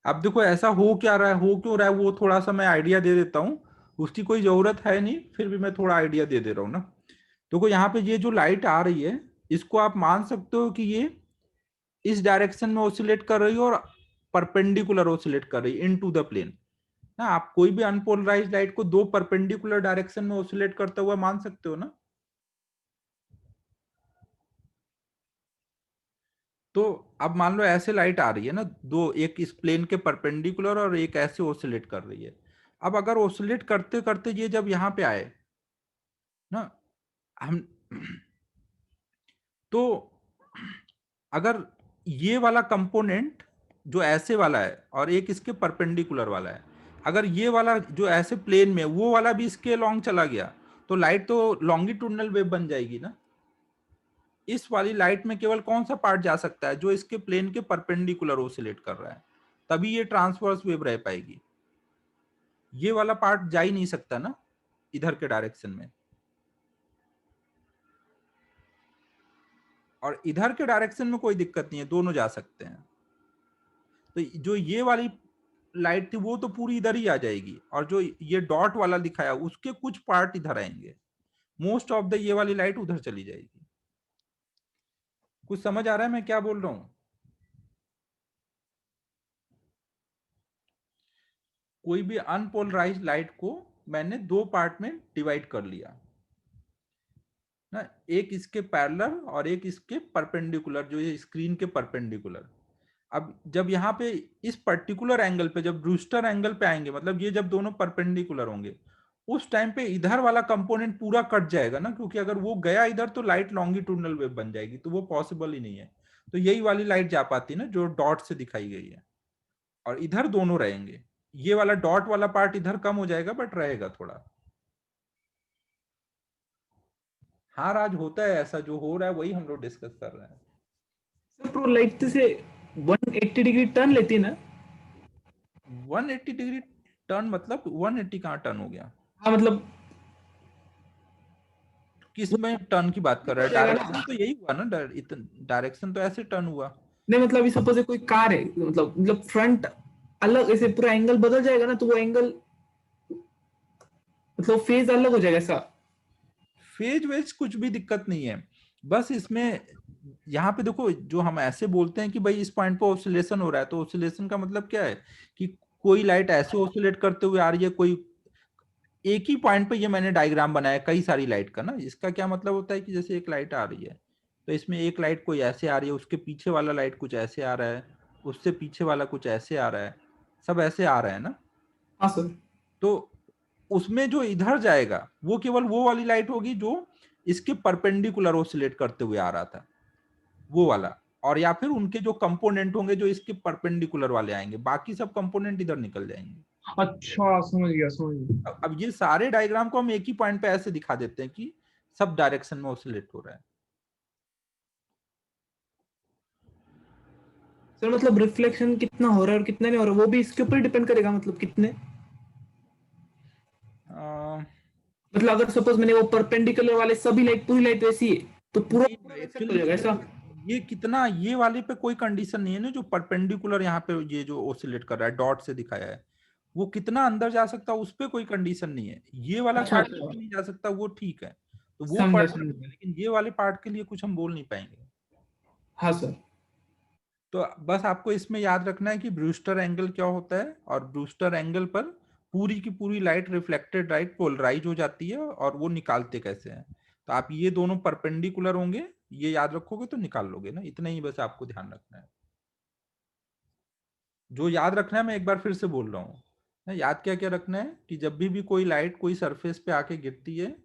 अब देखो ऐसा हो क्या रहा है, हो क्यों रहा है, वो थोड़ा सा मैं आइडिया दे देता हूँ। उसकी कोई जरूरत है नहीं, फिर भी मैं थोड़ा आइडिया दे दे रहा हूँ ना। देखो यहाँ पे ये जो लाइट आ रही है इसको आप मान सकते हो कि ये इस डायरेक्शन में ऑसिलेट कर रही है और परपेंडिकुलर ऑसिलेट कर रही है इनटू द प्लेन ना। आप कोई भी अनपोलराइज्ड लाइट को दो परपेंडिकुलर डायरेक्शन में ऑसिलेट करता हुआ मान सकते हो ना। तो अब मान लो ऐसे लाइट आ रही है ना दो, एक इस प्लेन के परपेंडिकुलर और एक ऐसे ऑसिलेट कर रही है। अब अगर ऑसिलेट करते करते ये जब यहाँ पे आए ना, हम तो अगर ये वाला कंपोनेंट जो ऐसे वाला है और एक इसके परपेंडिकुलर वाला है, अगर ये वाला जो ऐसे प्लेन में वो वाला भी इसके लॉन्ग चला गया तो लाइट तो लॉन्गिट्यूडनल वेव बन जाएगी ना। इस वाली लाइट में केवल कौन सा पार्ट जा सकता है, जो इसके प्लेन के परपेंडिकुलर ओसिलेट कर रहा है, तभी ये ट्रांसवर्स वेव रह पाएगी। ये वाला पार्ट जा ही नहीं सकता ना इधर के डायरेक्शन में, और इधर के डायरेक्शन में कोई दिक्कत नहीं है, दोनों जा सकते हैं। तो जो ये वाली लाइट थी वो तो पूरी इधर ही आ जाएगी, और जो ये डॉट वाला दिखाया उसके कुछ पार्ट इधर आएंगे, मोस्ट ऑफ द ये वाली लाइट उधर चली जाएगी। कुछ समझ आ रहा है मैं क्या बोल रहा हूं। कोई भी अनपोलराइज्ड लाइट को मैंने दो पार्ट में डिवाइड कर लिया ना, एक इसके पैरेलल और एक इसके परपेंडिकुलर, जो ये स्क्रीन के परपेंडिकुलर। अब जब यहाँ पे इस पर्टिकुलर एंगल पे, जब ब्रूस्टर एंगल पे आएंगे, मतलब ये जब दोनों परपेंडिकुलर होंगे, उस टाइम पे इधर वाला कंपोनेंट पूरा कट जाएगा ना, क्योंकि अगर वो गया इधर तो लाइट लॉन्गिट्यूडनल वेव बन जाएगी, तो वो पॉसिबल ही नहीं है। तो यही वाली लाइट जा पाती है ना जो डॉट से दिखाई गई है। और इधर दोनों रहेंगे। ये वाला डॉट वाला पार्ट इधर कम हो जाएगा बट रहेगा थोड़ा। हाँ राज, होता है ऐसा, जो हो रहा है वही हम लोग डिस्कस कर रहे हैं। सर प्रो लाइट से 180 डिग्री टर्न लेती है ना? 180 डिग्री टर्न मतलब 180 कहाँ टर्न हो गया? हाँ मतलब किस वो में टर्न की बात कर रहा हो है? जाएगा डायरेक्शन ना। तो यही हुआ ना, डायरेक्शन तो ऐसे टर्न हुआ। नहीं मतलब अभी सपोज कोई कार है, मतलब फ्रंट अलग ऐसे पूरा एंगल बदल जाएगा ना, तो वो एंगल मतलब फेज अलग हो जाएगा ऐसा। फेज वेज कुछ भी दिक्कत नहीं है। बस इसमें यहाँ पे देखो, जो हम ऐसे बोलते हैं कि भाई इस पॉइंट पे ऑसिलेशन हो रहा है, तो ऑसिलेशन का मतलब क्या है कि कोई लाइट ऐसे ऑसिलेट करते हुए आ रही है, कोई एक ही पॉइंट पे। ये मैंने डायग्राम बनाया कई सारी लाइट का ना, इसका क्या मतलब होता है कि जैसे एक लाइट आ रही है, तो इसमें एक लाइट कोई ऐसे आ रही है, उसके पीछे वाला लाइट कुछ ऐसे आ रहा है, उससे पीछे वाला कुछ ऐसे आ रहा है, सब ऐसे आ रहा है ना। हाँ सर। तो उसमें जो इधर जाएगा वो केवल वो वाली लाइट होगी जो इसके परपेंडिकुलर ऑसिलेट करते हुए आ रहा था, वो वाला। और या फिर उनके जो कंपोनेंट होंगे जो इसके परपेंडिकुलर वाले आएंगे, बाकी सब कंपोनेंट इधर निकल जाएंगे। अच्छा समझ गया समझ गया। अब ये सारे डायग्राम को हम एक ही पॉइंट पे ऐसे दिखा देते हैं कि सब डायरेक्शन में ऑसिलेट हो रहा है। सर मतलब रिफ्लेक्शन कितना हो रहा है और कितना नहीं हो रहा है, वो भी इसके ऊपर डिपेंड करेगा, मतलब कितने, अ, मतलब अगर सपोज मैंने वो परपेंडिकुलर वाले सभी लाइट पूरी लाइट वैसी है, तो पूरा पूरा नहीं रिफ्लेक्ट हो एक्चुअली जाएगा ऐसा। ये कितना, ये वाले पे कोई कंडीशन नहीं है ना, जो परपेंडिकुलर यहाँ पे ये जो ऑसिलेट कर रहा है डॉट से दिखाया है, वो कितना अंदर जा सकता है उस पे कोई कंडीशन नहीं है। ये वाला अच्छा पार्ट अच्छा। नहीं जा सकता, वो ठीक है, तो वो समझा पढ़ सकते समझा। हैं, लेकिन ये वाले पार्ट के लिए कुछ हम बोल नहीं पाएंगे। हाँ सर। तो बस आपको इसमें याद रखना है कि ब्रूस्टर एंगल क्या होता है, और ब्रूस्टर एंगल पर पूरी की पूरी लाइट रिफ्लेक्टेड लाइट पोलराइज हो जाती है, और वो निकालते कैसे हैं। तो आप ये दोनों परपेंडिकुलर होंगे, ये याद रखोगे तो निकाल लोगे ना, इतना ही बस आपको ध्यान रखना है। जो याद रखना है मैं एक बार फिर से बोल रहा हूँ ना, याद क्या क्या रखना है कि जब भी कोई लाइट कोई सरफेस पे आके गिरती है,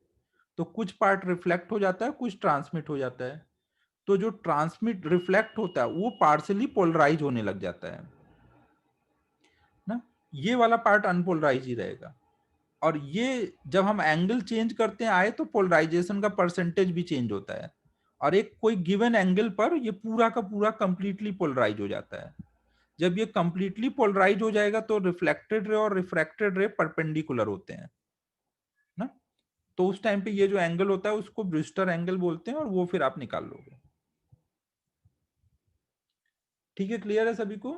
तो कुछ पार्ट रिफ्लेक्ट हो जाता है, कुछ ट्रांसमिट हो जाता है। तो जो ट्रांसमिट रिफ्लेक्ट होता है वो पार्शियली पोलराइज होने लग जाता है ना, ये वाला पार्ट अनपोलराइज ही रहेगा। और ये जब हम एंगल चेंज करते हैं आए, तो पोलराइजेशन का परसेंटेज भी चेंज होता है, और एक कोई गिवन एंगल पर ये पूरा का पूरा कंप्लीटली पोलराइज हो जाता है। जब ये कंप्लीटली पोलराइज हो जाएगा तो रिफ्लेक्टेड रे और रिफ्रैक्टेड रे परपेंडिकुलर होते हैं ना, तो उस टाइम पे ये जो एंगल होता है उसको ब्रूस्टर एंगल बोलते हैं, और वो फिर आप निकाल लोगे। ठीक है, क्लियर है सभी को?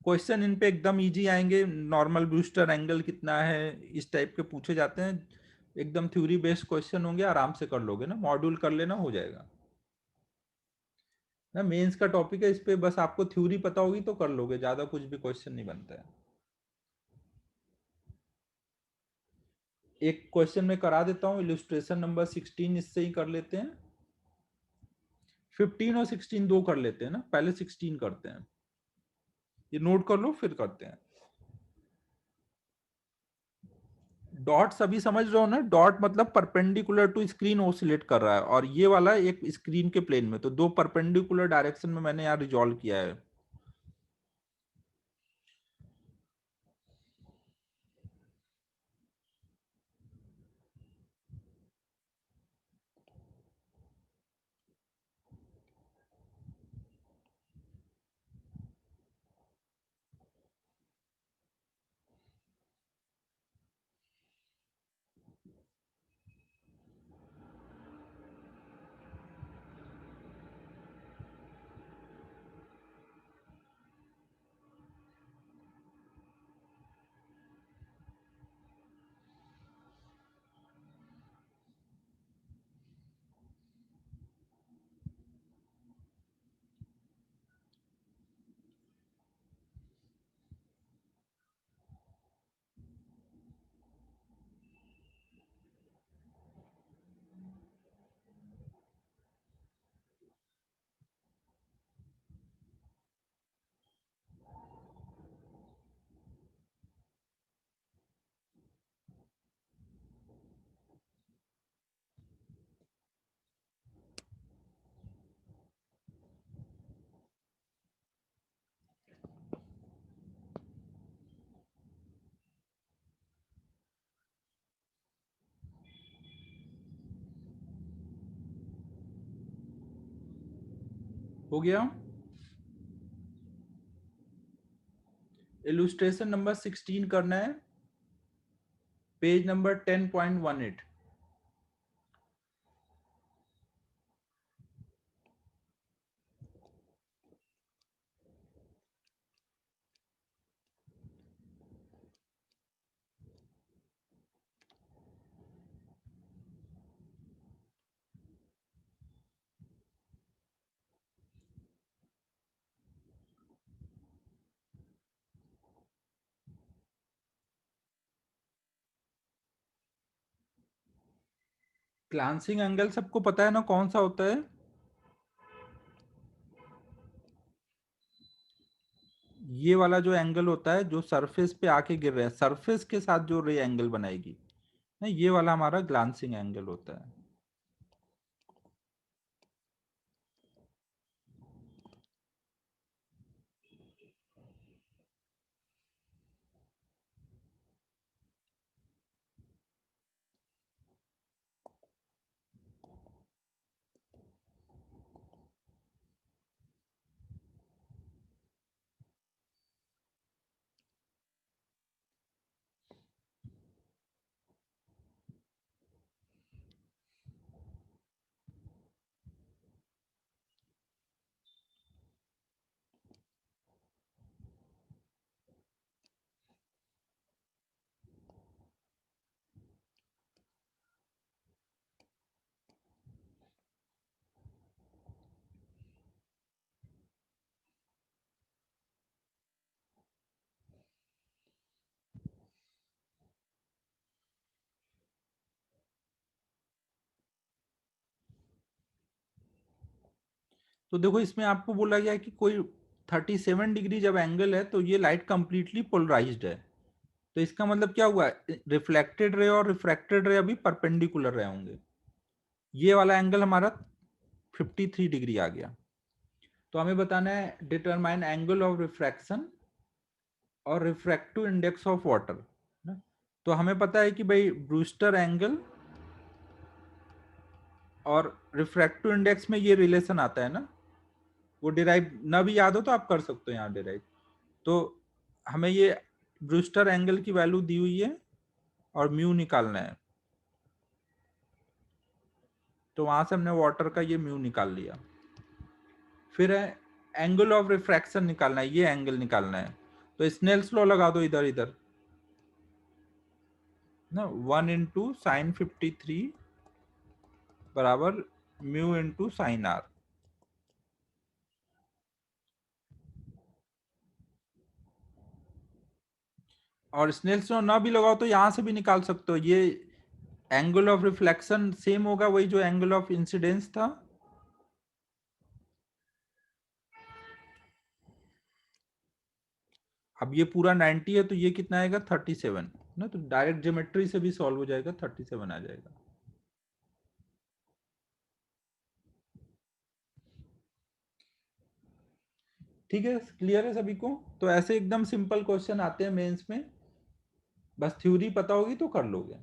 क्वेश्चन इन पे एकदम इजी आएंगे, नॉर्मल ब्रूस्टर एंगल कितना है इस टाइप के पूछे जाते हैं, एकदम थ्योरी बेस्ड क्वेश्चन होंगे, आराम से कर लोगे ना, मॉड्यूल कर लेना, हो जाएगा ना। मेंस का टॉपिक है, इस पे बस आपको थ्योरी पता होगी तो कर लोगे, ज्यादा कुछ भी क्वेश्चन नहीं बनता है। एक क्वेश्चन में करा देता हूँ, इलस्ट्रेशन नंबर 16 इससे ही कर लेते हैं। 15 और 16 दो कर लेते हैं ना, पहले 16 करते हैं, ये नोट कर लो फिर करते हैं। डॉट सभी समझ रहे हो ना, डॉट मतलब परपेंडिकुलर टू स्क्रीन ओसिलेट कर रहा है, और ये वाला एक स्क्रीन के प्लेन में, तो दो परपेंडिकुलर डायरेक्शन में मैंने यहाँ रिजॉल्व किया है। हो गया। इलुस्ट्रेशन नंबर 16 करना है, पेज नंबर 10.18। ग्लांसिंग एंगल सबको पता है ना कौन सा होता है? ये वाला जो एंगल होता है जो सरफेस पे आके गिर रहा है, सरफेस के साथ जो रे एंगल बनाएगी ना, ये वाला हमारा ग्लांसिंग एंगल होता है। तो देखो इसमें आपको बोला गया कि कोई 37 डिग्री जब एंगल है तो ये लाइट कंप्लीटली पोलराइज्ड है। तो इसका मतलब क्या हुआ, रिफ्लेक्टेड रे और रिफ्रैक्टेड रे अभी परपेंडिकुलर रहे होंगे। ये वाला एंगल हमारा 53 डिग्री आ गया। तो हमें बताना है डिटरमाइन एंगल ऑफ रिफ्रैक्शन और रिफ्रैक्टिव इंडेक्स ऑफ वाटर। तो हमें पता है कि भाई ब्रूस्टर एंगल और रिफ्रैक्टिव इंडेक्स में ये रिलेशन आता है ना, वो डिराइव ना भी याद हो तो आप कर सकते हो यहाँ डिराइव। तो हमें ये ब्रूस्टर एंगल की वैल्यू दी हुई है और म्यू निकालना है। तो वहां से हमने वाटर का ये म्यू निकाल लिया। फिर है एंगल ऑफ रिफ्रैक्शन निकालना है, ये एंगल निकालना है। तो स्नेल्स लॉ लगा दो इधर इधर ना, 1 इंटू साइन 53 बराबर म्यू इंटू साइन आर। और स्नेल्स लॉ ना भी लगाओ तो यहां से भी निकाल सकते हो। ये एंगल ऑफ रिफ्लेक्शन सेम होगा वही जो एंगल ऑफ इंसिडेंस था। अब ये पूरा 90 है तो ये कितना आएगा 37 ना, तो डायरेक्ट ज्योमेट्री से भी सॉल्व हो जाएगा, 37 आ जाएगा। ठीक है, क्लियर है सभी को? तो ऐसे एकदम सिंपल क्वेश्चन आते हैं मेंस में, बस थ्योरी पता होगी तो कर लोगे।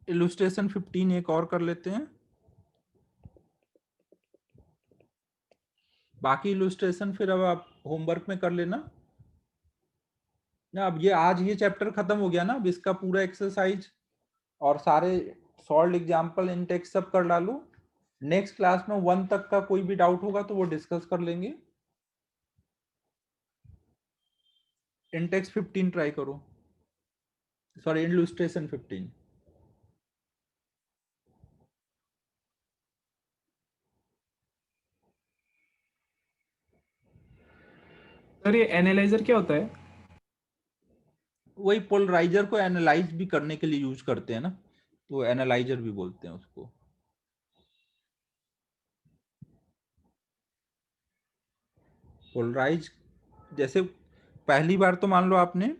इलुस्ट्रेशन 15 एक और कर लेते हैं, बाकी इलुस्ट्रेशन फिर अब आप होमवर्क में कर लेना ना। अब ये आज ये चैप्टर खत्म हो गया ना, अब इसका पूरा एक्सरसाइज और सारे सॉल्व एग्जाम्पल इन टेक्स्ट सब कर डालो। नेक्स्ट क्लास में 1 तक का कोई भी डाउट होगा तो वो डिस्कस कर लेंगे। इन टेक्स्ट 15 ट्राई करो, सॉरी इलुस्ट्रेशन 15। सर ये एनालाइजर क्या होता है? वही पोलराइजर को एनालाइज भी करने के लिए यूज करते हैं ना, तो एनालाइजर भी बोलते हैं उसको। पोलराइज जैसे पहली बार तो मान लो आपने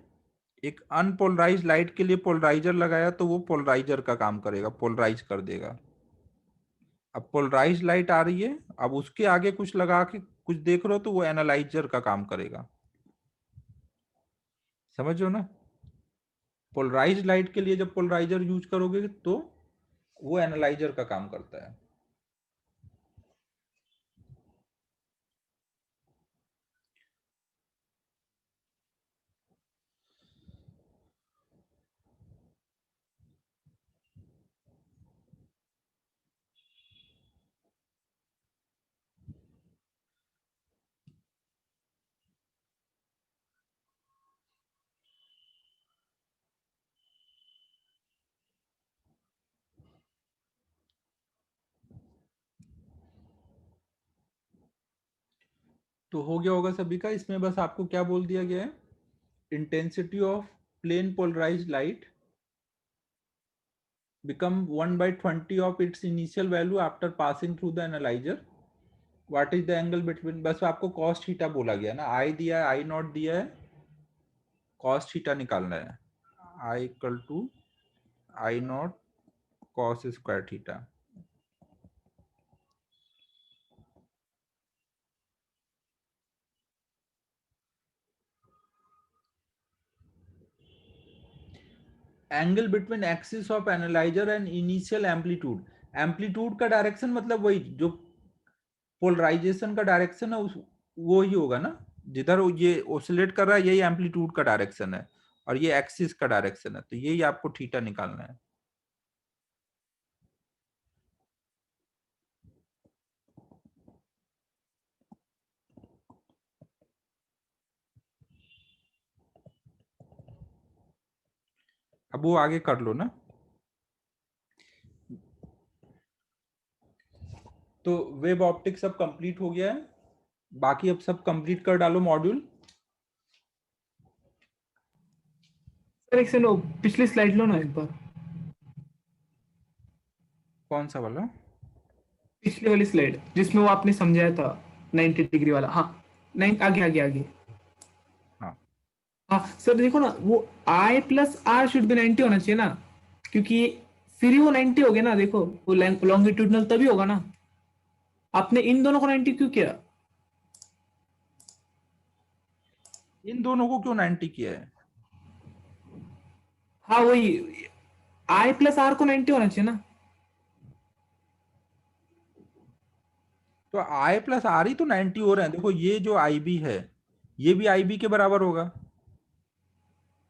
एक अनपोलराइज लाइट के लिए पोलराइजर लगाया तो वो पोलराइजर का काम करेगा, पोलराइज कर देगा। अब पोलराइज लाइट आ रही है, अब उसके आगे कुछ लगा के कुछ देख रहे हो तो वो एनालाइजर का काम करेगा। समझो ना, पोलराइज लाइट के लिए जब पोलराइजर यूज करोगे तो वो एनालाइजर का काम करता है। तो हो गया होगा सभी का। इसमें बस आपको क्या बोल दिया गया है, intensity of plane polarised light become 1/20 of its initial value after passing through the analyzer. What is the angle between, बस आपको cos थीटा बोला गया ना, I दिया है, I नॉट दिया है, cos थीटा निकालना है, I equal to I naught cos square theta. Angle between axis of analyser and initial amplitude, amplitude का डायरेक्शन मतलब वही जो पोलराइजेशन का डायरेक्शन है उस वो ही होगा ना, जिधर ये ओसिलेट कर रहा है यही एम्पलीट्यूड का डायरेक्शन है और ये एक्सिस का डायरेक्शन है, तो यही आपको थीटा निकालना है। अब वो आगे कर लो ना। तो वेब ऑप्टिक सब कंप्लीट हो गया है, बाकी अब सब कंप्लीट कर डालो मॉड्यूल। सर एक सेकंड, पिछली स्लाइड लो ना एक बार, कौन सा वाला? पिछली वाली स्लाइड जिसमें वो आपने समझाया था 90 डिग्री वाला। हाँ, नाइन, आगे आगे आगे। हाँ हाँ सर देखो ना, वो I plus R should be 90 होना चाहिए ना, क्योंकि फिर ही वो 90 हो गया ना। देखो वो लॉन्गिट्यूडनल तभी होगा ना। आपने इन दोनों को 90 क्यों किया? इन दोनों को क्यों 90 किया है? हाँ वही, I प्लस आर को 90 होना चाहिए ना। तो आई प्लस आर ही तो 90 हो रहे हैं। देखो ये जो आई बी है ये भी आई बी के बराबर होगा,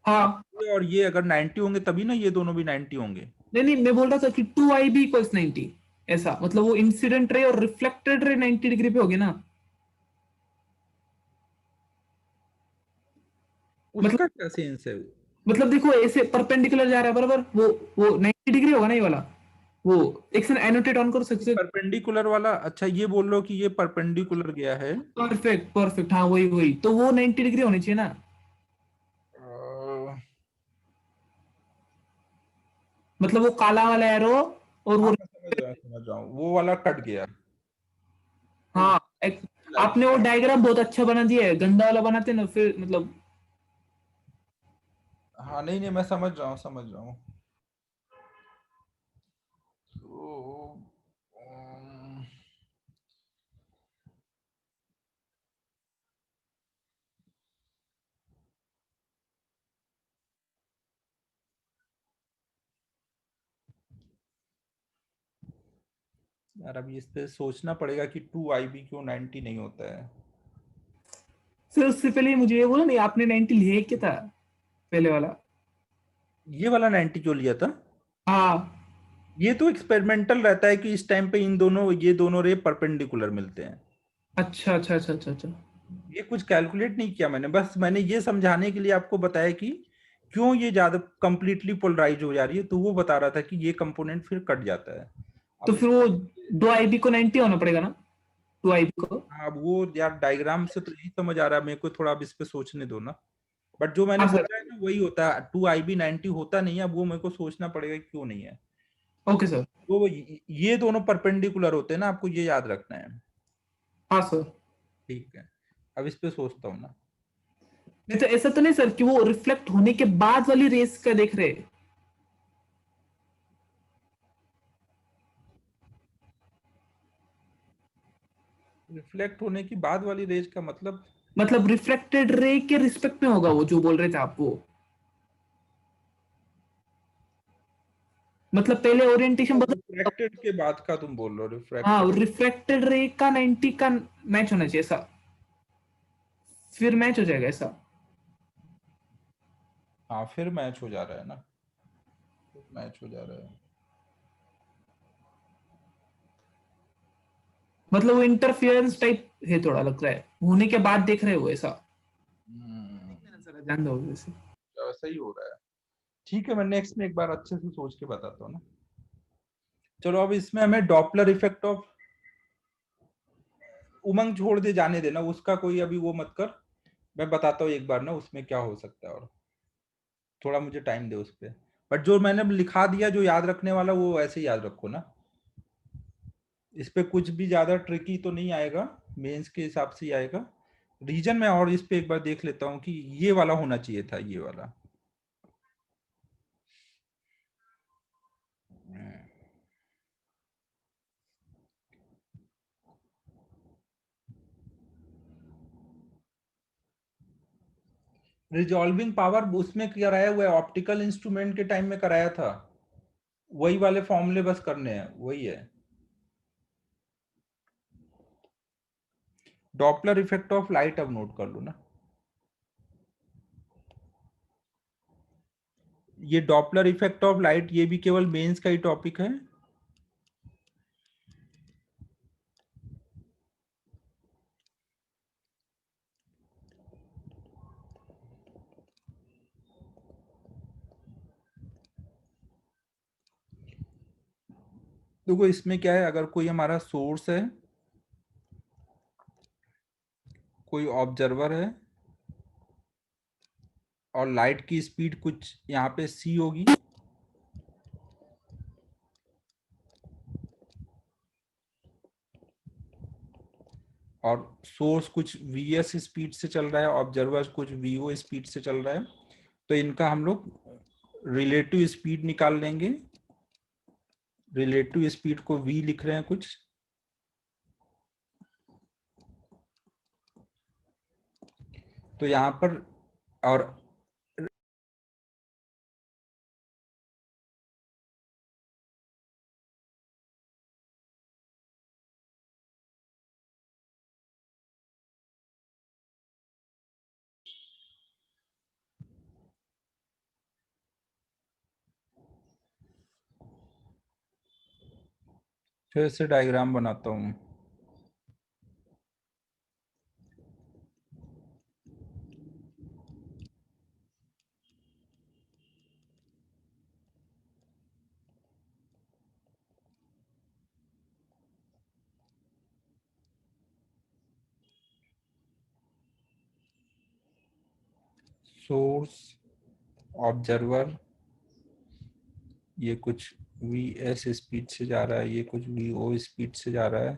हाँ, और ये अगर 90 होंगे तभी ना ये दोनों भी 90 होंगे। नहीं नहीं, मैं बोल रहा था कि 2IB इक्वल्स 90, ऐसा मतलब वो इंसिडेंट रे और रिफ्लेक्टेड रे 90 डिग्री पे होगी ना। मतलब उसका क्या सेंस है? मतलब देखो ऐसे परपेंडिकुलर जा रहा है बराबर, वो 90 डिग्री होगा ना ये वाला। वो एक सेकंड एनोटेट ऑन करो सकते। परपेंडिकुलर वाला, अच्छा ये बोल लो कि ये परपेंडिकुलर गया है। परफेक्ट परफेक्ट, हाँ वही वही, तो वो 90 डिग्री होनी चाहिए ना। मतलब वो काला वाला एरो और हाँ वो, मैं समझ रहा हूँ, वो वाला कट गया। हाँ लाइट, आपने वो डायग्राम बहुत अच्छा बना दिया है, गंदा वाला बनाते ना फिर मतलब। हाँ नहीं नहीं मैं समझ रहा हूँ समझ रहा हूँ। तो, अम, यार अभी इस पे सोचना पड़ेगा कि 2IB क्यों 90 नहीं होता है। सर उससे पहले मुझे ये बोला नहीं, आपने 90 लिया क्या था पहले वाला? ये वाला 90 क्यों लिया था? हाँ, ये तो एक्सपेरिमेंटल रहता है कि इस टाइम पे इन दोनों ये दोनों रे परपेंडिकुलर मिलते हैं। अच्छा अच्छा अच्छा अच्छा अच्छा। ये कुछ कैलकुलेट नहीं किया मैंने, बस मैंने ये समझाने के लिए आपको बताया कि क्यों ये ज्यादा कंप्लीटली पोलराइज हो जा रही है, तो वो बता रहा था कि ये कंपोनेंट फिर कट जाता है। तो अब फिर वो 2IB को 90 होना पड़ेगा ना, 2IB को। अब वो यार डायग्राम से तो यही समझ आ रहा है मेरे को, थोड़ा अब इस पे सोचने दो ना। बट जो मैंने हाँ सर। बोला है ना वही होता है, 2IB 90 होता नहीं है, अब वो मेरे को सोचना पड़ेगा कि क्यों नहीं है। Okay sir. तो ये दोनों परपेंडिकुलर होते हैं ना, आपको ये याद रखना है। हाँ सर। ठीक है, अब इस पे सोचता हूँ ना। नहीं तो ऐसा तो नहीं सर कि वो रिफ्लेक्ट होने के बाद वाली रेस का देख रहे हैं? रिफ्लेक्ट होने की बाद वाली रेज का मतलब? मतलब रिफ्लेक्टेड रे के रिस्पेक्ट में होगा वो जो बोल रहे थे आप वो, मतलब पहले ओरिएंटेशन बदल। रिफ्रैक्टेड के बाद का तुम बोल रहे हो, हाँ, रिफ्रैक्टेड। रिफ्लेक्टेड रे का 90 का मैच होना चाहिए ऐसा, फिर मैच हो जाएगा ऐसा। हाँ फिर मैच हो जा रहा है ना, फिर मैच हो जा रहा है। मतलब वो इंटरफियरेंस टाइप है, थोड़ा लग रहा है होने के बाद देख रहे हो ऐसा। हम्म, देखना जरा, जान दो वैसे। वैसा ही हो रहा है। ठीक है मैं नेक्स्ट में एक बार अच्छे से सोच के बताता हूँ ना। चलो अब इसमें हमें डॉपलर इफेक्ट ऑफ उमंग छोड़ दे, जाने देना उसका, कोई अभी वो मत कर। मैं बताता हूँ एक बार ना उसमें क्या हो सकता है, और थोड़ा मुझे टाइम दे उस पर। बट जो मैंने लिखा दिया जो याद रखने वाला, वो ऐसे ही याद रखो ना। इस पे कुछ भी ज्यादा ट्रिकी तो नहीं आएगा, मेंस के हिसाब से ही आएगा। रीजन मैं और इस पे एक बार देख लेता हूँ कि ये वाला होना चाहिए था, ये वाला। रिजॉल्विंग पावर उसमें कराया हुआ है, ऑप्टिकल इंस्ट्रूमेंट के टाइम में कराया था। वही वाले फॉर्मूले बस करने हैं, वही है। डॉपलर इफेक्ट ऑफ लाइट अब नोट कर लो ना। ये डॉपलर इफेक्ट ऑफ लाइट, ये भी केवल मेंस का ही टॉपिक है। देखो इसमें क्या है, अगर कोई हमारा सोर्स है, कोई ऑब्जर्वर है, और लाइट की स्पीड कुछ यहाँ पे c होगी, और सोर्स कुछ vs स्पीड से चल रहा है, ऑब्जर्वर कुछ vo स्पीड से चल रहा है, तो इनका हम लोग रिलेटिव स्पीड निकाल लेंगे। रिलेटिव स्पीड को v लिख रहे हैं कुछ, तो यहाँ पर, और फिर से डायग्राम बनाता हूँ। सोर्स, ऑब्जर्वर, ये कुछ vs स्पीड से जा रहा है, ये कुछ vo स्पीड से जा रहा है,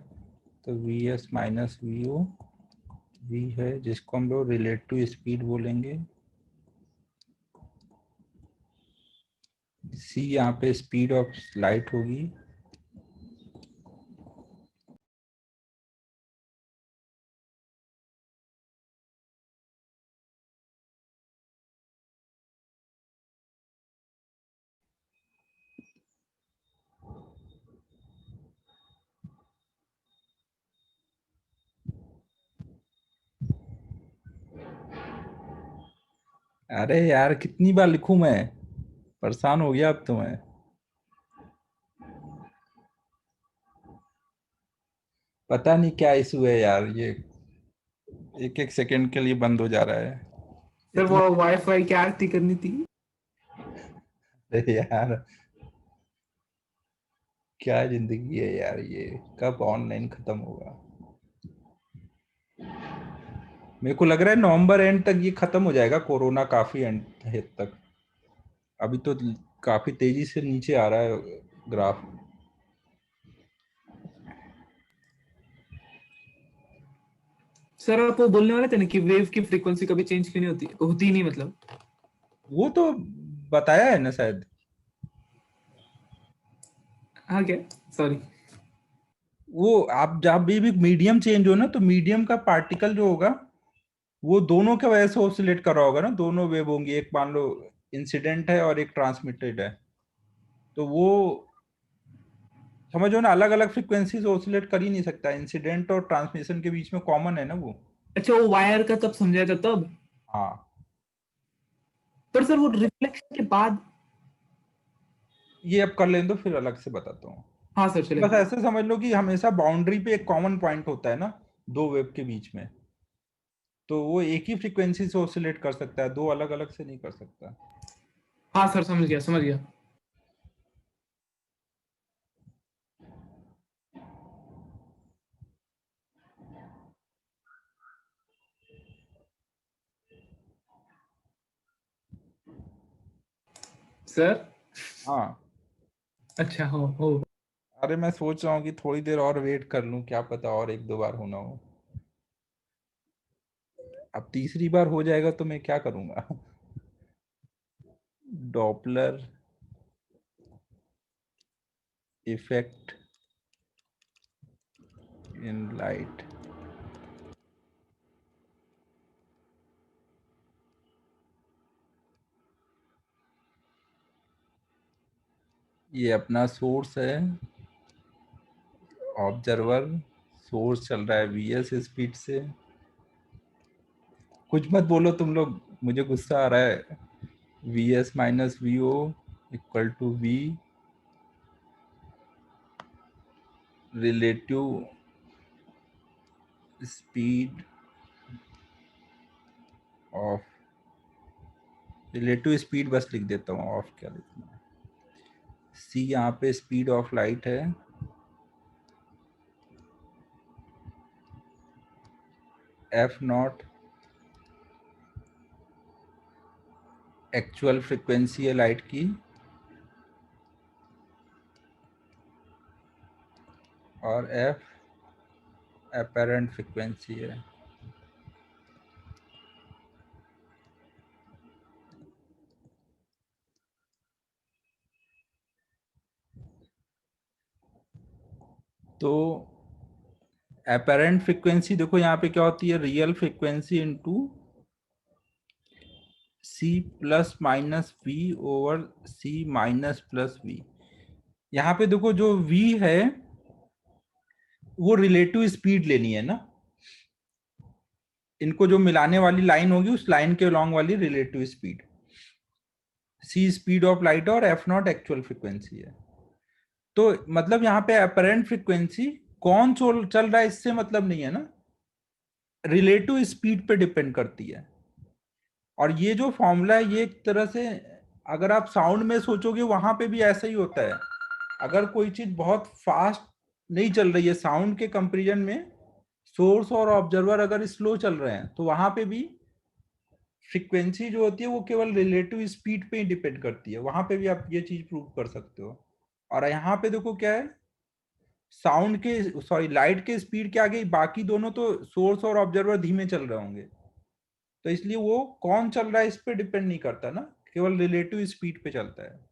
तो vs माइनस vo v है, जिसको हम लोग रिलेटिव स्पीड बोलेंगे। c यहाँ पे स्पीड ऑफ लाइट होगी। अरे यार कितनी बार लिखूं मैं, परेशान हो गया अब तो मैं। पता नहीं क्या इशू है यार, ये एक एक सेकंड के लिए बंद हो जा रहा है सर वो इतना। वाईफाई की आरती करनी थी। अरे यार क्या जिंदगी है यार, ये कब ऑनलाइन खत्म होगा। मेरे को लग रहा है नवंबर एंड तक ये खत्म हो जाएगा, कोरोना काफी एंड तक। अभी तो काफी तेजी से नीचे आ रहा है ग्राफ। सर आप वो बोलने वाले थे ना कि वेव की फ्रीक्वेंसी कभी चेंज क्यों नहीं होती, होती ही नहीं मतलब। वो तो बताया है ना शायद। हाँ क्या, सॉरी। वो आप जब भी मीडियम चेंज हो ना, तो मीडियम का पार्टिकल जो होगा, वो दोनों के वजह से ऑसिलेट कर रहा होगा ना, दोनों वेव होंगी, एक मान लो इंसिडेंट है और एक ट्रांसमिटेड है, तो वो समझो ना, अलग अलग फ्रीक्वेंसीज ऑसिलेट कर ही नहीं सकता, इंसिडेंट और ट्रांसमिशन के बीच में कॉमन है ना वो। अच्छा वो वायर का तब समझाया था तब। हाँ, पर सर वो रिफ्लेक्शन के बाद। ये अब कर लें तो फिर अलग से बताता हूँ। हाँ सर बस चलेगा। ऐसे समझ लो कि हमेशा बाउंड्री पे एक कॉमन पॉइंट होता है ना, दो वेव के बीच में, तो वो एक ही फ्रीक्वेंसी से ऑसिलेट कर सकता है, दो अलग अलग से नहीं कर सकता। हाँ सर समझ गया समझ गया। सर हाँ, अच्छा हो। अरे मैं सोच रहा हूँ कि थोड़ी देर और वेट कर लूँ, क्या पता और एक दो बार होना हो। अब तीसरी बार हो जाएगा तो मैं क्या करूँगा? Doppler effect in light. ये अपना सोर्स है, ऑब्जर्वर, सोर्स चल रहा है वीएस स्पीड से। कुछ मत बोलो तुम लोग, मुझे गुस्सा आ रहा है। V S minus V O equal to V relative speed of, relative speed बस लिख देता हूँ, ऑफ क्या लिखना है। सी यहाँ पे स्पीड ऑफ लाइट है, एफ नॉट एक्चुअल फ्रिक्वेंसी है लाइट की, और एफ एपेरेंट फ्रिक्वेंसी है। तो एपेरेंट फ्रिक्वेंसी देखो यहाँ पे क्या होती है, real frequency into C plus minus V over C minus plus V. यहाँ पे देखो जो v है वो रिलेटिव स्पीड लेनी है ना, इनको जो मिलाने वाली लाइन होगी उस लाइन के अलोंग वाली relative speed. C speed of light और एफ नॉट एक्चुअल फ्रिक्वेंसी है। तो मतलब यहाँ पे अपरेंट फ्रिक्वेंसी कौन चल रहा है इससे मतलब नहीं है ना, रिलेटिव स्पीड पे डिपेंड करती है। और ये जो फॉर्मूला है ये एक तरह से अगर आप साउंड में सोचोगे वहां पे भी ऐसा ही होता है। अगर कोई चीज बहुत फास्ट नहीं चल रही है साउंड के कंपैरिजन में, सोर्स और ऑब्जर्वर अगर स्लो चल रहे हैं तो वहां पे भी फ्रीक्वेंसी जो होती है वो केवल रिलेटिव स्पीड पे ही डिपेंड करती है। वहां पे भी आप ये चीज प्रूव कर सकते हो। और यहाँ पे देखो क्या है, साउंड के सॉरी लाइट के स्पीड के आगे बाकी दोनों तो सोर्स और ऑब्जर्वर धीमे चल रहे होंगे, तो इसलिए वो कौन चल रहा है इस पे डिपेंड नहीं करता ना, केवल रिलेटिव स्पीड पे चलता है।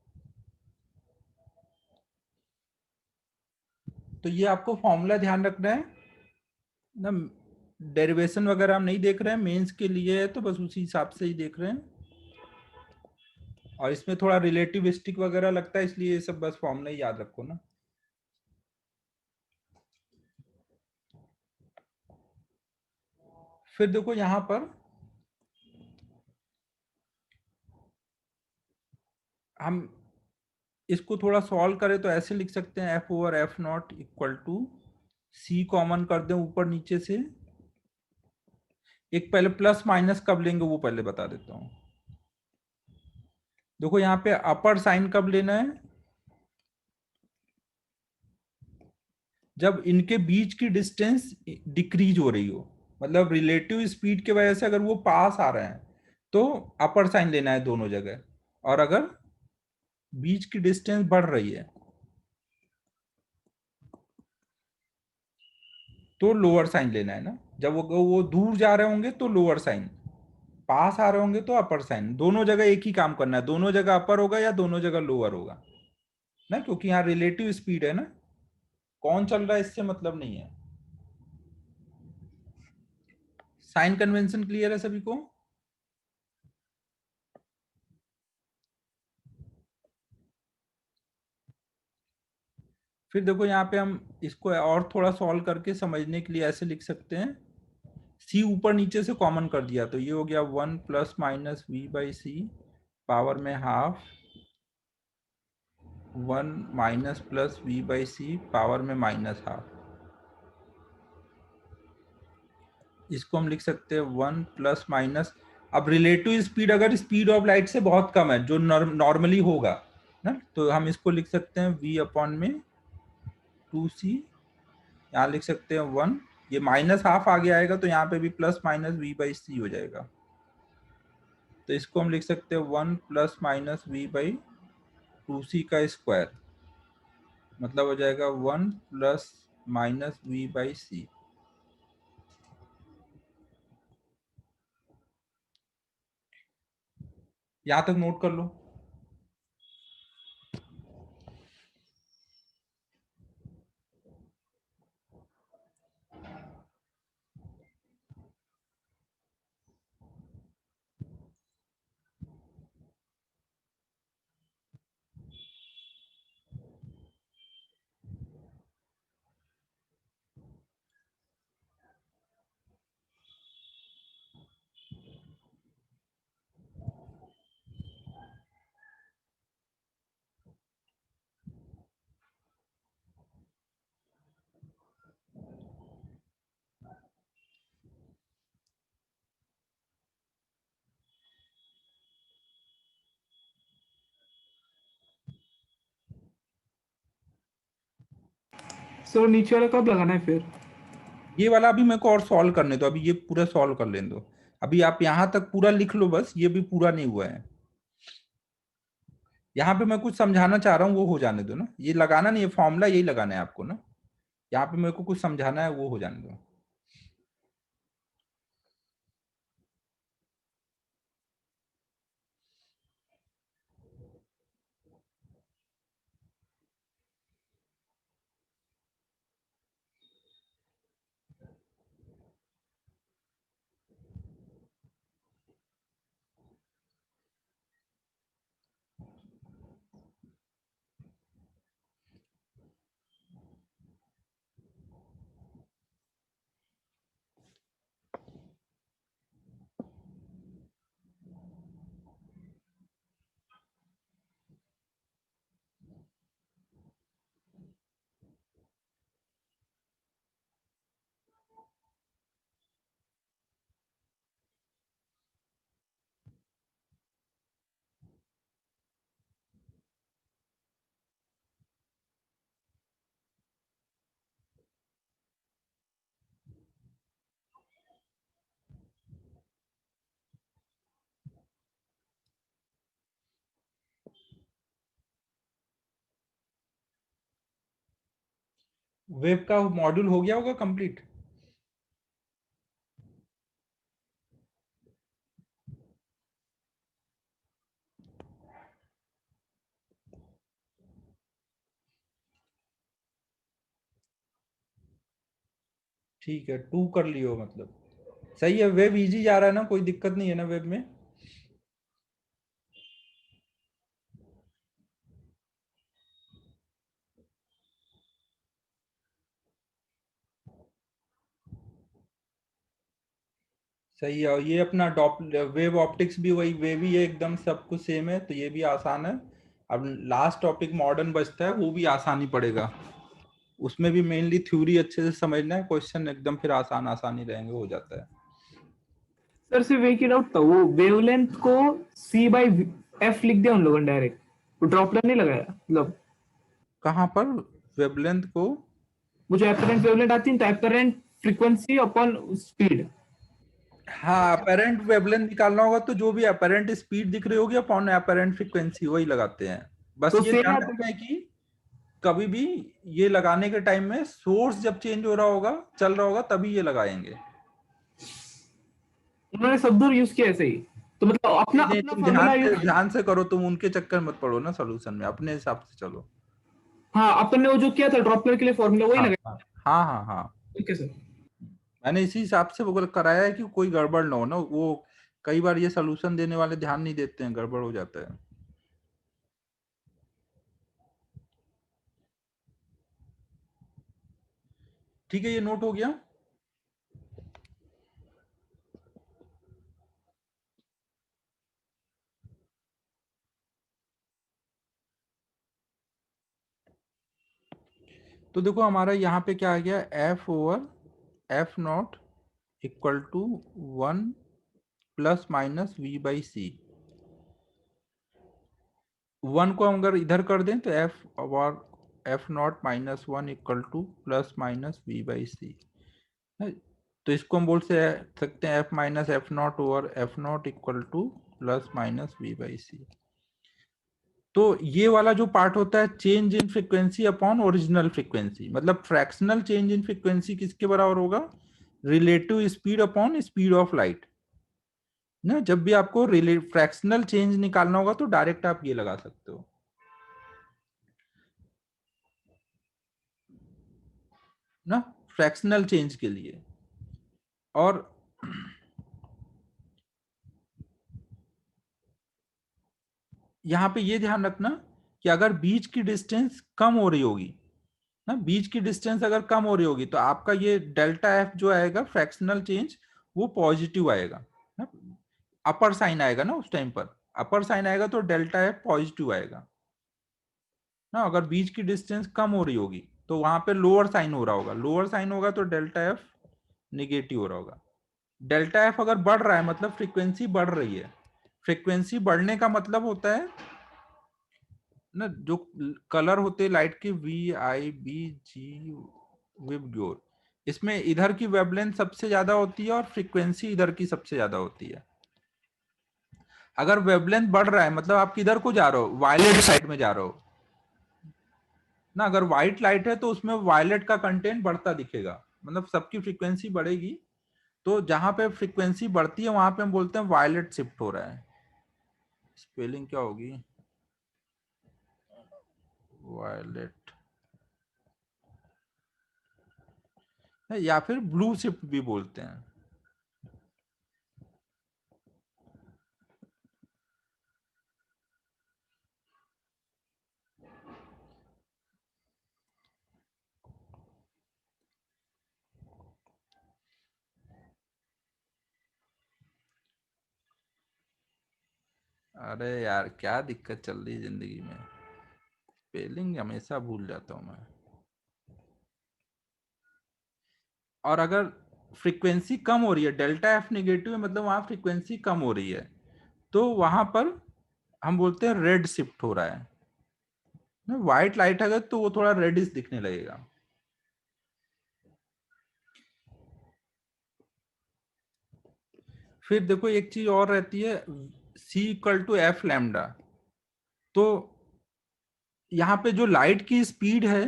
तो ये आपको फॉर्मूला ध्यान रखना है ना, डेरिवेशन वगैरह हम नहीं देख रहे हैं, मेंस के लिए है तो बस उसी हिसाब से ही देख रहे हैं। और इसमें थोड़ा रिलेटिविस्टिक वगैरह लगता है इसलिए ये सब बस फॉर्मूला ही याद रखो ना। फिर देखो यहां पर हम इसको थोड़ा सॉल्व करें तो ऐसे लिख सकते हैं, F over F naught equal to C common कर दें ऊपर नीचे से। एक पहले प्लस माइनस कब लेंगे वो पहले बता देता हूं। देखो यहाँ पे अपर साइन कब लेना है, जब इनके बीच की डिस्टेंस डिक्रीज हो रही हो, मतलब रिलेटिव स्पीड की वजह से अगर वो पास आ रहे हैं तो अपर साइन लेना है दोनों जगह, और अगर बीच की डिस्टेंस बढ़ रही है तो लोअर साइन लेना है ना। जब वो दूर जा रहे होंगे तो लोअर साइन, पास आ रहे होंगे तो अपर साइन। दोनों जगह एक ही काम करना है, दोनों जगह अपर होगा या दोनों जगह लोअर होगा ना, क्योंकि यहाँ रिलेटिव स्पीड है ना, कौन चल रहा है इससे मतलब नहीं है। साइन कन्वेंशन क्लियर है सभी को? फिर देखो यहाँ पे हम इसको और थोड़ा सॉल्व करके समझने के लिए ऐसे लिख सकते हैं, सी ऊपर नीचे से कॉमन कर दिया तो ये हो गया 1 plus minus v by c power में half, 1 minus plus v by c power में माइनस हाफ। इसको हम लिख सकते हैं 1 प्लस माइनस, अब रिलेटिव स्पीड अगर स्पीड ऑफ लाइट से बहुत कम है जो नॉर्मली होगा ना, तो हम इसको लिख सकते हैं v अपॉन में 2c, यहाँ लिख सकते हैं 1, ये माइनस हाफ आगे आएगा तो यहाँ पे भी प्लस माइनस वी बाई सी हो जाएगा। तो इसको हम लिख सकते हैं 1 plus minus v by 2c का स्क्वायर, मतलब हो जाएगा 1 प्लस माइनस v बाई सी। यहां तक नोट कर लो। सर नीचे वाला कब लगाना है फिर? ये वाला अभी मेरे को और सॉल्व करने दो, अभी ये पूरा सॉल्व कर लेने दो। अभी आप यहां तक पूरा लिख लो, बस ये भी पूरा नहीं हुआ है। यहाँ पे मैं कुछ समझाना चाह रहा हूँ, वो हो जाने दो ना। ये लगाना नहीं है फॉर्मूला, यही लगाना है आपको ना। यहाँ पे मेरे को कुछ समझाना है, वो हो जाने दो। वेब का मॉड्यूल हो गया होगा कंप्लीट। ठीक है, 2 कर लियो मतलब। सही है, वेब इजी जा रहा है ना, कोई दिक्कत नहीं है ना वेब में। सही है। और ये अपना डॉप वेब ऑप्टिक्स भी वही वेब ही है, एकदम सब कुछ सेम है, तो ये भी आसान है। अब लास्ट टॉपिक मॉडर्न बचता है, वो भी आसान ही पड़ेगा। उसमें भी मेनली थ्योरी अच्छे से समझना है, क्वेश्चन एकदम फिर आसान आसान ही रहेंगे, हो जाता है। सर सिर्फ एक ही डाउट था, वो वेवलेंथ को सी बाई एफ लिख दिया उन लोगों ने डायरेक्ट, वो ड्रॉपलेट नहीं लगाया मतलब। कहाँ पर वेवलेंथ को? वो जो एपरेंट वेवलेंथ आती है तो एपरेंट फ्रीक्वेंसी अपॉन स्पीड। हाँ, अपेरेंट वेवलेंथ निकालना होगा तो जो भी अपेरेंट स्पीड दिख रही होगी अपॉन अपेरेंट फ्रीक्वेंसी, वही लगाते हैं। बस तो ये सेम ध्यान आता रखना है। है कि कभी भी ये लगाने के टाइम में सोर्स जब चेंज हो रहा होगा, चल रहा होगा, तभी ये लगाएंगे। उन्होंने सब दूर यूज किया ऐसे ही, तो मतलब अपना नहीं नहीं, अपना तुम फॉर्मूला यूज। ध्यान से करो, तुम उनके चक्कर मत पड़ो ना, सोल्यूशन में अपने हिसाब से चलो। हाँ अपन ने वो जो किया था ड्रॉपलेट के लिए फॉर्मूला वही हाँ लगा। हाँ हाँ हाँ हाँ। Okay sir. मैंने इसी हिसाब से वो कराया है कि कोई गड़बड़ ना हो ना। वो कई बार ये सोल्यूशन देने वाले ध्यान नहीं देते हैं, गड़बड़ हो जाता है। ठीक है, ये नोट हो गया। तो देखो हमारा यहाँ पे क्या आ गया, f over F naught equal to 1 plus minus v by c. 1 को हम अगर इधर कर दें तो f over F naught minus 1 equal to plus minus v by c. तो इसको हम बोल सकते हैं f minus f naught over F naught equal to plus minus v by c. तो ये वाला जो पार्ट होता है change in frequency upon original frequency, मतलब फ्रैक्शनल चेंज इन फ्रीक्वेंसी किसके बराबर होगा, relative speed upon speed of light ना। जब भी आपको फ्रैक्शनल चेंज निकालना होगा तो डायरेक्ट आप ये लगा सकते हो ना, फ्रैक्शनल चेंज के लिए। और यहां पे ये ध्यान रखना कि अगर बीच की डिस्टेंस कम हो रही होगी ना, बीच की डिस्टेंस अगर कम हो रही होगी तो आपका ये डेल्टा एफ जो आएगा फ्रैक्शनल चेंज वो पॉजिटिव आएगा ना, अपर साइन आएगा ना उस टाइम पर, अपर साइन आएगा तो डेल्टा एफ पॉजिटिव आएगा ना। अगर बीच की डिस्टेंस कम हो रही होगी तो वहां पे लोअर साइन हो रहा होगा, लोअर साइन होगा तो डेल्टा एफ निगेटिव हो रहा होगा। डेल्टा एफ अगर बढ़ रहा है मतलब फ्रीक्वेंसी बढ़ रही है, फ्रीक्वेंसी बढ़ने का मतलब होता है ना, जो कलर होते हैं लाइट के V I B G VIBGYOR, इसमें इधर की वेवलेंथ सबसे ज्यादा होती है और फ्रीक्वेंसी इधर की सबसे ज्यादा होती है। अगर वेवलेंथ बढ़ रहा है मतलब आप किधर को जा रहे हो, वायलेट साइड में जा रहे हो ना। अगर व्हाइट लाइट है तो उसमें वायलेट का कंटेंट बढ़ता दिखेगा, मतलब सबकी फ्रीक्वेंसी बढ़ेगी। तो जहां पे फ्रीक्वेंसी बढ़ती है वहां पे हम बोलते हैं वायलेट शिफ्ट हो रहा है। स्पेलिंग क्या होगी, वायलेट, या फिर ब्लू शिफ्ट भी बोलते हैं। अरे यार क्या दिक्कत चल रही है जिंदगी में, स्पेलिंग हमेशा भूल जाता हूँ मैं। और अगर फ्रीक्वेंसी कम हो रही है, डेल्टा एफ नेगेटिव है मतलब वहां फ्रीक्वेंसी कम हो रही है, तो वहां पर हम बोलते हैं रेड शिफ्ट हो रहा है। व्हाइट लाइट अगर तो वो थोड़ा रेडिश दिखने लगेगा। फिर देखो एक चीज और रहती है, सी इक्वल टू एफ लैम्डा। तो यहाँ पे जो लाइट की स्पीड है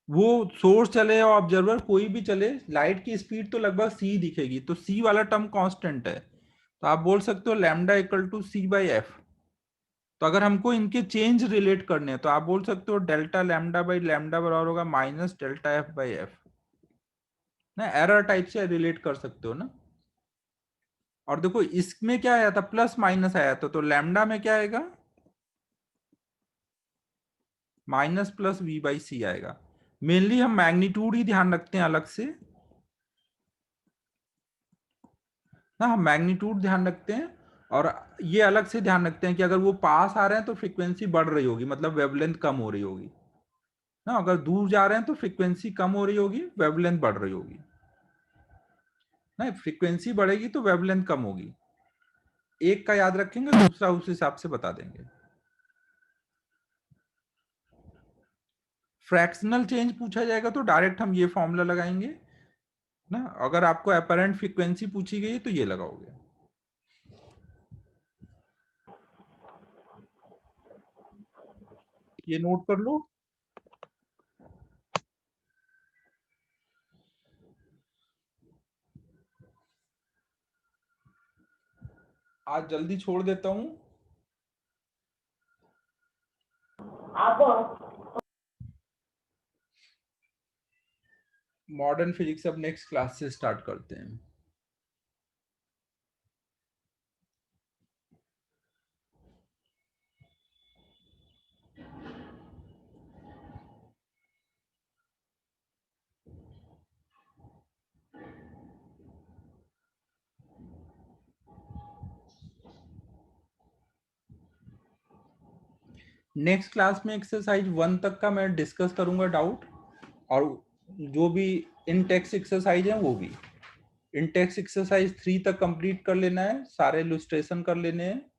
वो सोर्स चले या ऑब्जर्वर कोई भी चले, लाइट की स्पीड तो लगभग सी दिखेगी, तो सी वाला टर्म कांस्टेंट है, तो आप बोल सकते हो lambda equal to C by F. तो अगर हमको इनके चेंज रिलेट करने हैं तो आप बोल सकते हो डेल्टा लैम्डा बाई लैम्डा बराबर होगा minus delta F by F ना, एरर टाइप से रिलेट कर सकते हो ना। और देखो इसमें क्या आया था, प्लस माइनस आया था, तो लैम्डा में क्या आएगा, माइनस प्लस वी बाई सी आएगा। मेनली हम मैग्नीट्यूड ही ध्यान रखते हैं अलग से ना, हम मैग्नीट्यूड ध्यान रखते हैं। और ये अलग से ध्यान रखते हैं कि अगर वो पास आ रहे हैं तो फ्रीक्वेंसी बढ़ रही होगी मतलब वेवलेंथ कम हो रही होगी ना, अगर दूर जा रहे हैं तो फ्रीक्वेंसी कम हो रही होगी वेवलेंथ बढ़ रही होगी ना, फ्रीक्वेंसी बढ़ेगी तो वेवलेंथ कम होगी। एक का याद रखेंगे दूसरा उस हिसाब से बता देंगे। फ्रैक्शनल चेंज पूछा जाएगा तो डायरेक्ट हम ये फॉर्मूला लगाएंगे ना, अगर आपको अपरेंट फ्रीक्वेंसी पूछी गई तो ये लगाओगे। ये नोट कर लो। आज जल्दी छोड़ देता हूँ। मॉडर्न फिजिक्स अब नेक्स्ट क्लास से स्टार्ट करते हैं। नेक्स्ट क्लास में एक्सरसाइज 1 तक का मैं डिस्कस करूंगा डाउट, और जो भी इन टेक्स्ट एक्सरसाइज है वो भी। इन टेक्स्ट एक्सरसाइज 3 तक कंप्लीट कर लेना है, सारे इलस्ट्रेशन कर लेने हैं,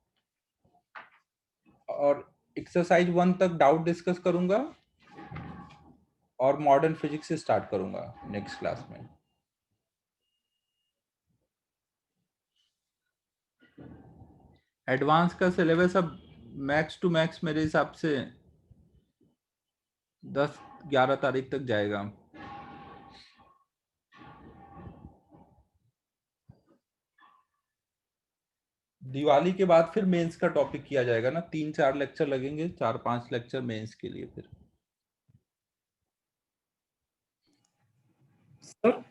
और एक्सरसाइज 1 तक डाउट डिस्कस करूंगा और मॉडर्न फिजिक्स से स्टार्ट करूंगा नेक्स्ट क्लास में। एडवांस का सिलेबस अब मैक्स टू मैक्स मेरे हिसाब से 10-11 तारीख तक जाएगा। दिवाली के बाद फिर मेंस का टॉपिक किया जाएगा ना, 3-4 लेक्चर लगेंगे, 4-5 लेक्चर मेंस के लिए फिर। सर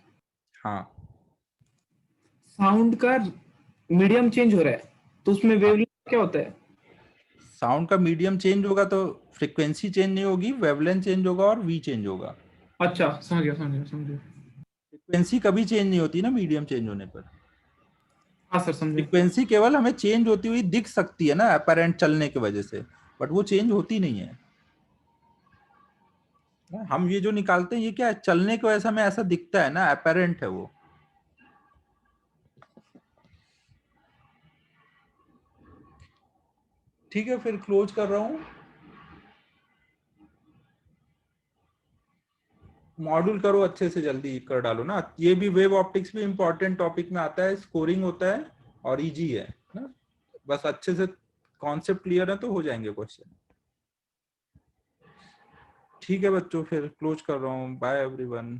हाँ साउंड का मीडियम चेंज हो रहा है, तो उसमें वेवलेंथ क्या होता है? साउंड का मीडियम चेंज होगा तो फ्रीक्वेंसी चेंज नहीं होगी, वेवलेंथ चेंज होगा और वी चेंज होगा। अच्छा समझ गया, समझ गया, समझ गया। फ्रीक्वेंसी कभी चेंज नहीं होती ना मीडियम चेंज होने पर। हाँ सर, समझे। फ्रीक्वेंसी केवल हमें चेंज होती हुई दिख सकती है ना अपैरेंट चलने की वजह से, बट वो चेंज होती नहीं है। हम ये जो निकालते हैं ये क्या है, चलने की वजह से हमें ऐसा दिखता है ना, अपैरेंट है वो। ठीक है, फिर क्लोज कर रहा हूँ। मॉड्यूल करो अच्छे से, जल्दी कर डालो ना। ये भी वेव ऑप्टिक्स भी इंपॉर्टेंट टॉपिक में आता है, स्कोरिंग होता है और इजी है ना। बस अच्छे से कॉन्सेप्ट क्लियर है तो हो जाएंगे क्वेश्चन। ठीक है बच्चों, फिर क्लोज कर रहा हूँ। Bye everyone.